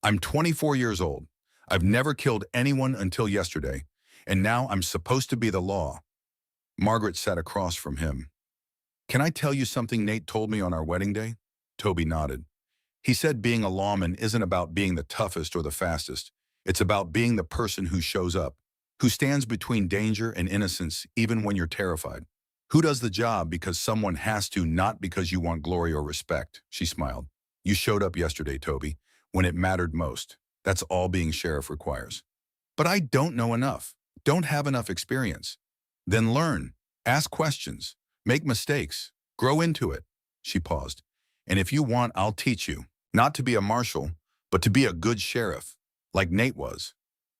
I'm 24 years old. I've never killed anyone until yesterday, and now I'm supposed to be the law. Margaret sat across from him. Can I tell you something Nate told me on our wedding day? Toby nodded. He said being a lawman isn't about being the toughest or the fastest. It's about being the person who shows up, who stands between danger and innocence even when you're terrified. Who does the job because someone has to, not because you want glory or respect, she smiled. You showed up yesterday, Toby, when it mattered most. That's all being sheriff requires. But I don't know enough, don't have enough experience. Then learn, ask questions, make mistakes, grow into it. She paused. And if you want, I'll teach you, not to be a marshal, but to be a good sheriff, like Nate was.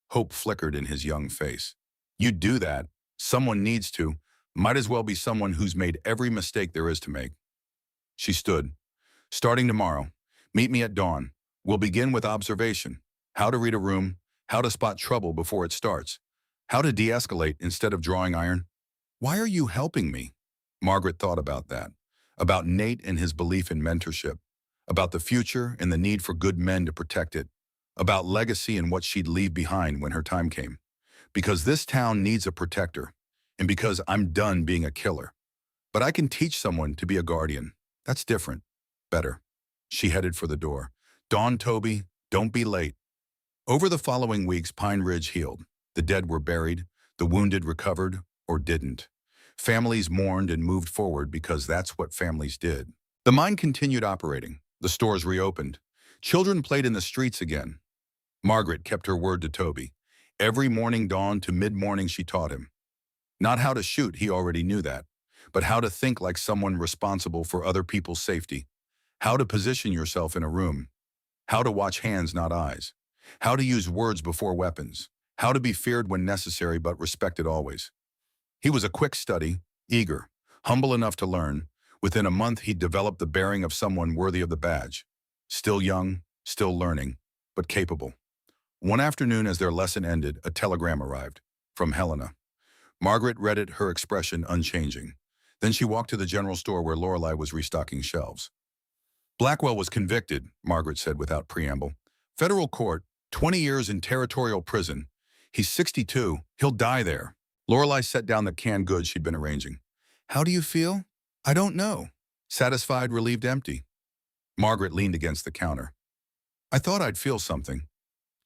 Hope flickered in his young face. You do that. Someone needs to. Might as well be someone who's made every mistake there is to make. She stood. Starting tomorrow, meet me at dawn. We'll begin with observation. How to read a room, how to spot trouble before it starts, how to de-escalate instead of drawing iron. Why are you helping me? Margaret thought about that, about Nate and his belief in mentorship, about the future and the need for good men to protect it, about legacy and what she'd leave behind when her time came. Because this town needs a protector, and because I'm done being a killer. But I can teach someone to be a guardian. That's different. Better. She headed for the door. Dawn, Toby, don't be late. Over the following weeks, Pine Ridge healed. The dead were buried, the wounded recovered, or didn't. Families mourned and moved forward because that's what families did. The mine continued operating. The stores reopened. Children played in the streets again. Margaret kept her word to Toby. Every morning dawn to mid-morning she taught him. Not how to shoot, he already knew that, but how to think like someone responsible for other people's safety. How to position yourself in a room. How to watch hands, not eyes. How to use words before weapons. How to be feared when necessary but respected always. He was a quick study, eager, humble enough to learn. Within a month, he'd developed the bearing of someone worthy of the badge. Still young, still learning, but capable. One afternoon as their lesson ended, a telegram arrived from Helena. Margaret read it, her expression unchanging. Then she walked to the general store where Lorelei was restocking shelves. Blackwell was convicted, Margaret said without preamble. Federal court, 20 years in territorial prison. He's 62. He'll die there. Lorelei set down the canned goods she'd been arranging. How do you feel? I don't know. Satisfied, relieved, empty. Margaret leaned against the counter. I thought I'd feel something.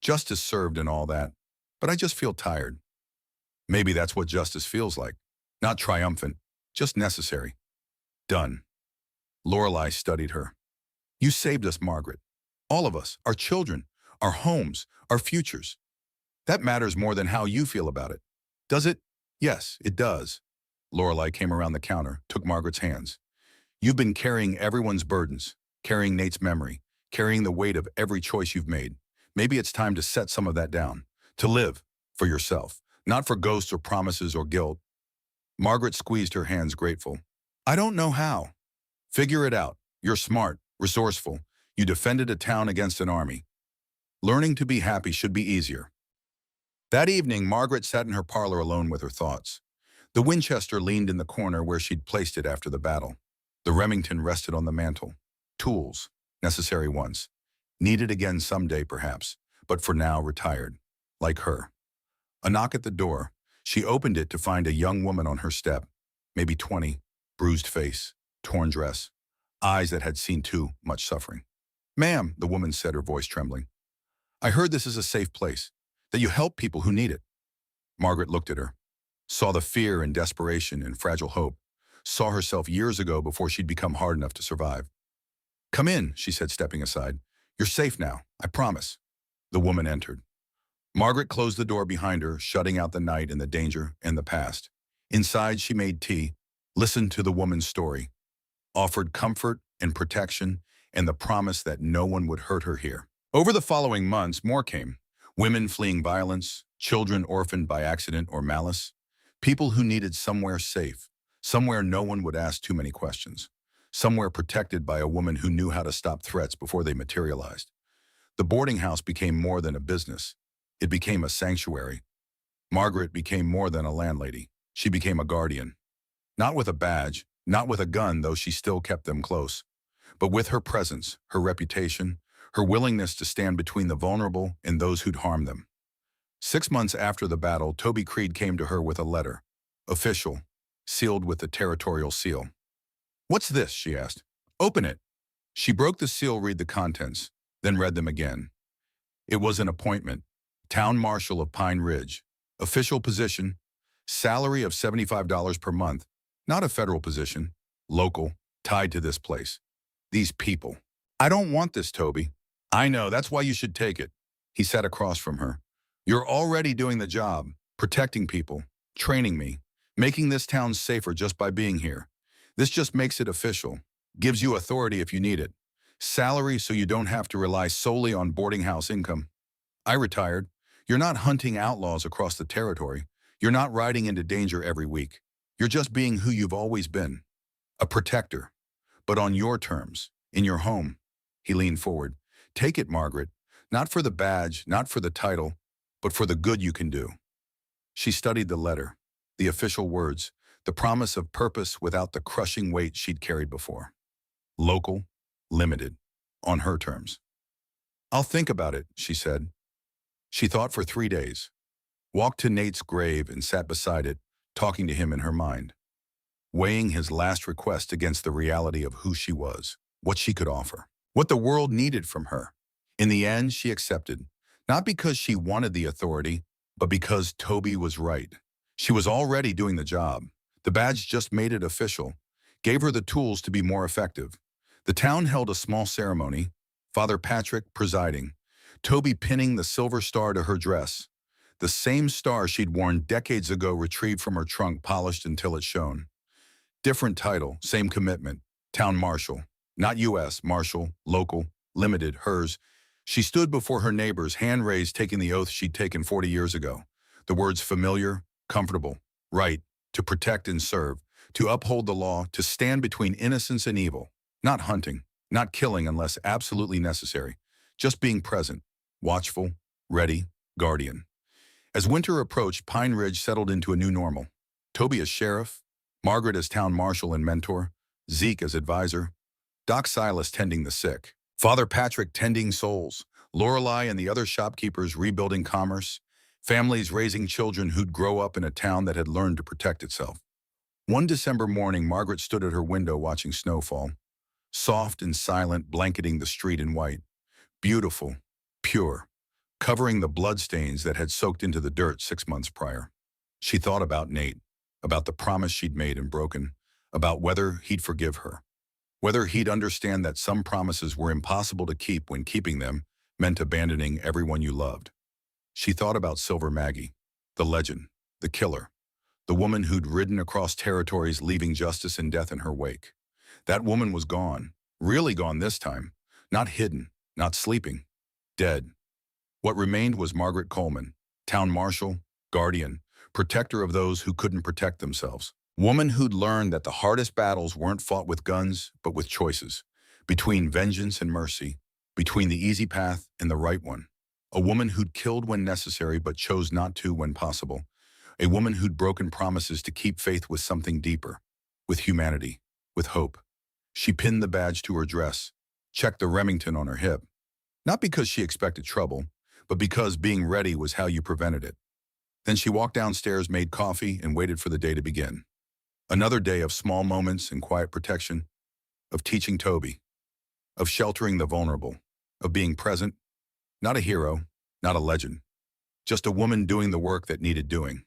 Justice served and all that, but I just feel tired. Maybe that's what justice feels like. Not triumphant, just necessary. Done. Lorelei studied her. You saved us, Margaret. All of us, our children, our homes, our futures. That matters more than how you feel about it. Does it? Yes, it does. Lorelei came around the counter, took Margaret's hands. You've been carrying everyone's burdens, carrying Nate's memory, carrying the weight of every choice you've made. Maybe it's time to set some of that down, to live for yourself, not for ghosts or promises or guilt. Margaret squeezed her hands, grateful. I don't know how. Figure it out. You're smart. resourceful. You defended a town against an army. Learning to be happy should be easier. That evening, Margaret sat in her parlor alone with her thoughts. The Winchester leaned in the corner where she'd placed it after the battle. The Remington rested on the mantel. Tools, necessary once. Needed again someday, perhaps, but for now retired. Like her. A knock at the door. She opened it to find a young woman on her step, maybe 20, bruised face, torn dress, eyes that had seen too much suffering. "Ma'am," the woman said, her voice trembling, "I heard this is a safe place, that you help people who need it." Margaret looked at her, saw the fear and desperation and fragile hope, saw herself years ago before she'd become hard enough to survive. "Come in," she said, stepping aside. "You're safe now, I promise." The woman entered. Margaret closed the door behind her, shutting out the night and the danger and the past. Inside, she made tea, listened to the woman's story, offered comfort and protection and the promise that no one would hurt her here. Over the following months, more came. Women fleeing violence, children orphaned by accident or malice, people who needed somewhere safe, somewhere no one would ask too many questions, somewhere protected by a woman who knew how to stop threats before they materialized. The boarding house became more than a business. It became a sanctuary. Margaret became more than a landlady. She became a guardian. Not with a badge, not with a gun, though she still kept them close, but with her presence, her reputation, her willingness to stand between the vulnerable and those who'd harm them. 6 months after the battle, Toby Creed came to her with a letter, official, sealed with the territorial seal. "What's this?" she asked. "Open it." She broke the seal, read the contents, then read them again. It was an appointment. Town Marshal of Pine Ridge. Official position. Salary of $75 per month. Not a federal position. Local. Tied to this place. These people. "I don't want this, Toby." "I know, that's why you should take it." He sat across from her. "You're already doing the job. Protecting people. Training me. Making this town safer just by being here. This just makes it official. Gives you authority if you need it. Salary so you don't have to rely solely on boarding house income. I retired. You're not hunting outlaws across the territory. You're not riding into danger every week. You're just being who you've always been. A protector. But on your terms. In your home." He leaned forward. "Take it, Margaret. Not for the badge, not for the title, but for the good you can do." She studied the letter, the official words, the promise of purpose without the crushing weight she'd carried before. Local, limited, on her terms. "I'll think about it," she said. She thought for 3 days, walked to Nate's grave and sat beside it, talking to him in her mind, weighing his last request against the reality of who she was, what she could offer, what the world needed from her. In the end, she accepted, not because she wanted the authority, but because Toby was right. She was already doing the job. The badge just made it official, gave her the tools to be more effective. The town held a small ceremony, Father Patrick presiding, Toby pinning the silver star to her dress, the same star she'd worn decades ago, retrieved from her trunk, polished until it shone. Different title, same commitment, Town Marshal, not U.S., Marshal, local, limited, hers. She stood before her neighbors, hand raised, taking the oath she'd taken 40 years ago. The words familiar, comfortable, right, to protect and serve, to uphold the law, to stand between innocence and evil, not hunting, not killing unless absolutely necessary, just being present, watchful, ready, guardian. As winter approached, Pine Ridge settled into a new normal. Toby as sheriff, Margaret as town marshal and mentor, Zeke as advisor, Doc Silas tending the sick, Father Patrick tending souls, Lorelei and the other shopkeepers rebuilding commerce, families raising children who'd grow up in a town that had learned to protect itself. One December morning, Margaret stood at her window watching snowfall, soft and silent, blanketing the street in white, beautiful, pure, covering the bloodstains that had soaked into the dirt 6 months prior. She thought about Nate, about the promise she'd made and broken, about whether he'd forgive her, whether he'd understand that some promises were impossible to keep when keeping them meant abandoning everyone you loved. She thought about Silver Maggie, the legend, the killer, the woman who'd ridden across territories leaving justice and death in her wake. That woman was gone, really gone this time, not hidden, not sleeping, dead. What remained was Margaret Coleman, town marshal, guardian, protector of those who couldn't protect themselves. Woman who'd learned that the hardest battles weren't fought with guns, but with choices. between vengeance and mercy, between the easy path and the right one. A woman who'd killed when necessary but chose not to when possible. A woman who'd broken promises to keep faith with something deeper, with humanity, with hope. She pinned the badge to her dress, checked the Remington on her hip, not because she expected trouble, but because being ready was how you prevented it. Then she walked downstairs, made coffee, and waited for the day to begin. Another day of small moments and quiet protection, of teaching Toby, of sheltering the vulnerable, of being present, not a hero, not a legend, just a woman doing the work that needed doing.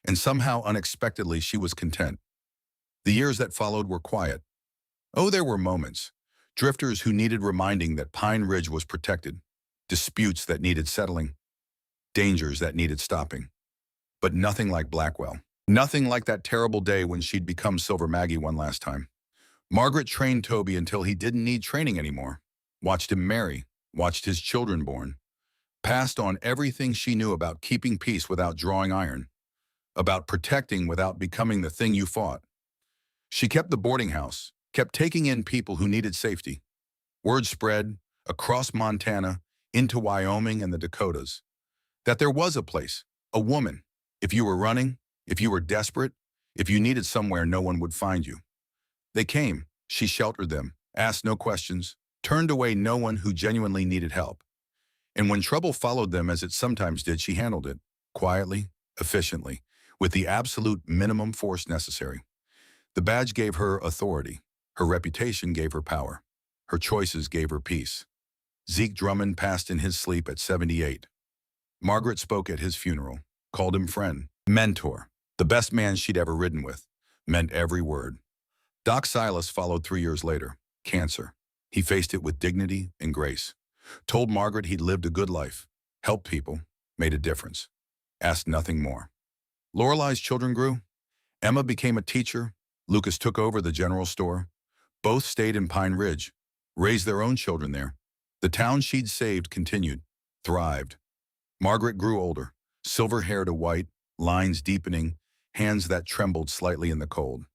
And somehow, unexpectedly, she was content. The years that followed were quiet. Oh, there were moments. Drifters who needed reminding that Pine Ridge was protected, disputes that needed settling, dangers that needed stopping. But nothing like Blackwell. Nothing like that terrible day when she'd become Silver Maggie one last time. Margaret trained Toby until he didn't need training anymore, watched him marry, watched his children born, passed on everything she knew about keeping peace without drawing iron, about protecting without becoming the thing you fought. She kept the boarding house, kept taking in people who needed safety. Word spread across Montana, into Wyoming and the Dakotas, that there was a place, a woman. If you were running, if you were desperate, if you needed somewhere no one would find you. They came, she sheltered them, asked no questions, turned away no one who genuinely needed help. And when trouble followed them, as it sometimes did, she handled it, quietly, efficiently, with the absolute minimum force necessary. The badge gave her authority. Her reputation gave her power. Her choices gave her peace. Zeke Drummond passed in his sleep at 78. Margaret spoke at his funeral, called him friend, mentor, the best man she'd ever ridden with, meant every word. Doc Silas followed 3 years later, cancer. He faced it with dignity and grace. Told Margaret he'd lived a good life, helped people, made a difference. Asked nothing more. Lorelei's children grew. Emma became a teacher. Lucas took over the general store. Both stayed in Pine Ridge, raised their own children there. The town she'd saved continued, thrived. Margaret grew older, silver hair to white, lines deepening, hands that trembled slightly in the cold.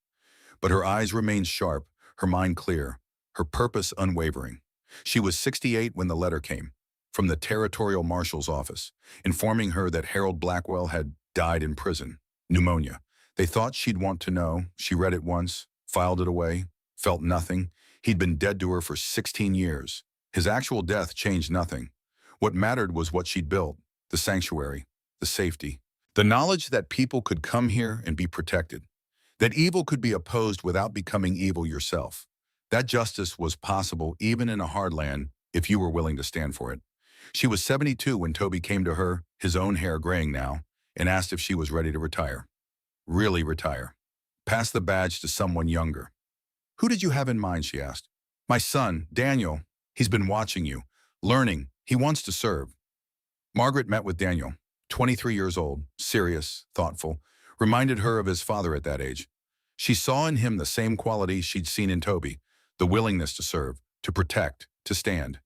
But her eyes remained sharp, her mind clear, her purpose unwavering. She was 68 when the letter came, from the territorial marshal's office, informing her that Harold Blackwell had died in prison, pneumonia. They thought she'd want to know. She read it once, filed it away, felt nothing. He'd been dead to her for 16 years. His actual death changed nothing. What mattered was what she'd built, the sanctuary, the safety, the knowledge that people could come here and be protected, that evil could be opposed without becoming evil yourself. That justice was possible even in a hard land if you were willing to stand for it. She was 72 when Toby came to her, his own hair graying now, and asked if she was ready to retire. Really retire. Pass the badge to someone younger. Who did you have in mind, she asked. My son, Daniel. He's been watching you, learning. He wants to serve. Margaret met with Daniel, 23 years old, serious, thoughtful, reminded her of his father at that age. She saw in him the same qualities she'd seen in Toby, the willingness to serve, to protect, to stand.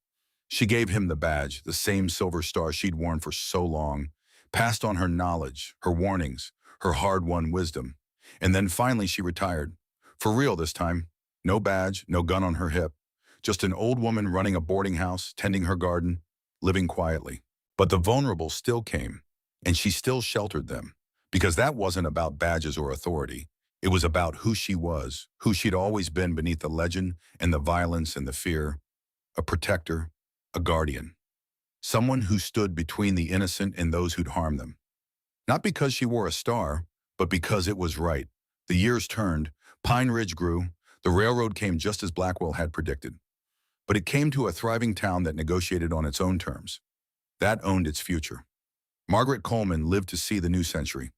She gave him the badge, the same silver star she'd worn for so long, passed on her knowledge, her warnings, her hard-won wisdom. And then finally she retired. For real this time. No badge, no gun on her hip. Just an old woman running a boarding house, tending her garden, living quietly. But the vulnerable still came, and she still sheltered them. Because that wasn't about badges or authority. It was about who she was, who she'd always been beneath the legend and the violence and the fear. A protector, a guardian. Someone who stood between the innocent and those who'd harm them. Not because she wore a star, but because it was right. The years turned, Pine Ridge grew, the railroad came just as Blackwell had predicted. But it came to a thriving town that negotiated on its own terms. That owned its future. Margaret Coleman lived to see the new century.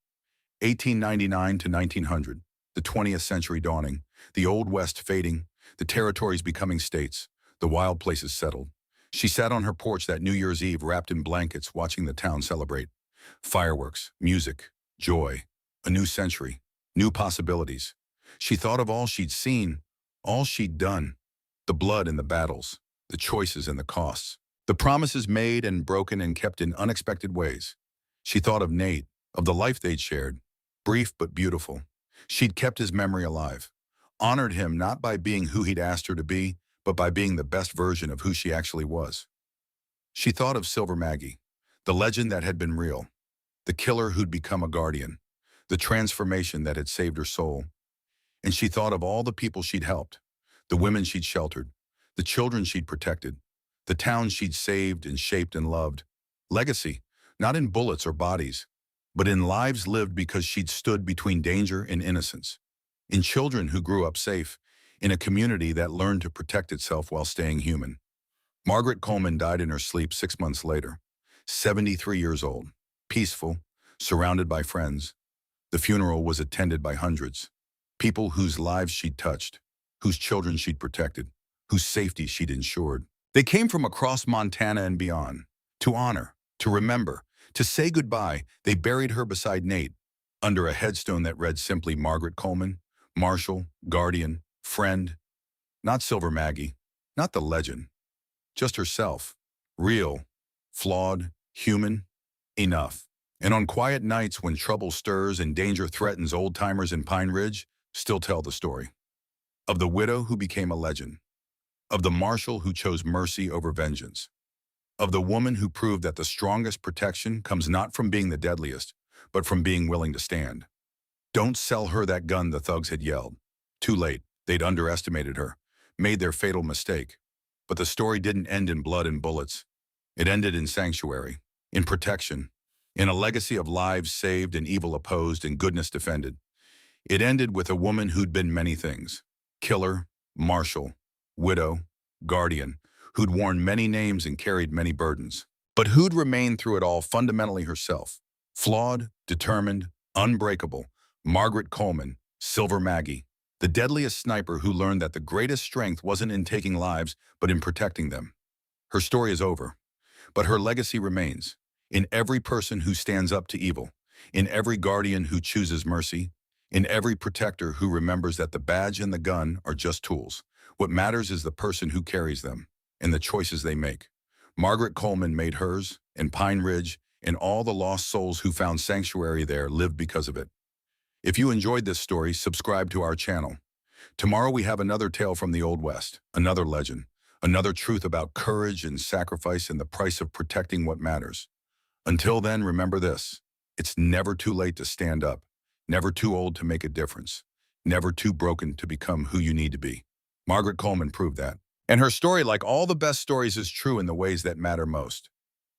1899 to 1900, the 20th century dawning, the Old West fading, the territories becoming states, the wild places settled. She sat on her porch that New Year's Eve wrapped in blankets watching the town celebrate. Fireworks, music, joy, a new century, new possibilities. She thought of all she'd seen, all she'd done, the blood and the battles, the choices and the costs, the promises made and broken and kept in unexpected ways. She thought of Nate, of the life they'd shared, brief but beautiful. She'd kept his memory alive, honored him not by being who he'd asked her to be, but by being the best version of who she actually was. She thought of Silver Maggie, the legend that had been real, the killer who'd become a guardian, the transformation that had saved her soul. And she thought of all the people she'd helped, the women she'd sheltered, the children she'd protected, the towns she'd saved and shaped and loved. Legacy, not in bullets or bodies, but in lives lived because she'd stood between danger and innocence, in children who grew up safe, in a community that learned to protect itself while staying human. Margaret Coleman died in her sleep 6 months later, 73 years old, peaceful, surrounded by friends. The funeral was attended by hundreds, people whose lives she'd touched, whose children she'd protected, whose safety she'd ensured. They came from across Montana and beyond, to honor, to remember, to say goodbye. They buried her beside Nate, under a headstone that read simply Margaret Coleman, Marshal, guardian, friend. Not Silver Maggie, not the legend, just herself, real, flawed, human, enough. And on quiet nights when trouble stirs and danger threatens, old-timers in Pine Ridge still tell the story. Of the widow who became a legend. Of the marshal who chose mercy over vengeance. Of the woman who proved that the strongest protection comes not from being the deadliest, but from being willing to stand. Don't sell her that gun, the thugs had yelled. Too late, they'd underestimated her, made their fatal mistake. But the story didn't end in blood and bullets. It ended in sanctuary, in protection, in a legacy of lives saved and evil opposed and goodness defended. It ended with a woman who'd been many things. Killer, marshal, widow, guardian, who'd worn many names and carried many burdens, but who'd remained through it all fundamentally herself. Flawed, determined, unbreakable, Margaret Coleman, Silver Maggie, the deadliest sniper who learned that the greatest strength wasn't in taking lives, but in protecting them. Her story is over, but her legacy remains, in every person who stands up to evil, in every guardian who chooses mercy, in every protector who remembers that the badge and the gun are just tools. What matters is the person who carries them, and the choices they make. Margaret Coleman made hers, and Pine Ridge, and all the lost souls who found sanctuary there lived because of it. If you enjoyed this story, subscribe to our channel. Tomorrow we have another tale from the Old West, another legend, another truth about courage and sacrifice and the price of protecting what matters. Until then, remember this: it's never too late to stand up, never too old to make a difference, never too broken to become who you need to be. Margaret Coleman proved that. And her story, like all the best stories, is true in the ways that matter most.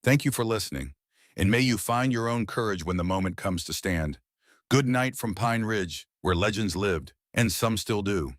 Thank you for listening, and may you find your own courage when the moment comes to stand. Good night from Pine Ridge, where legends lived, and some still do.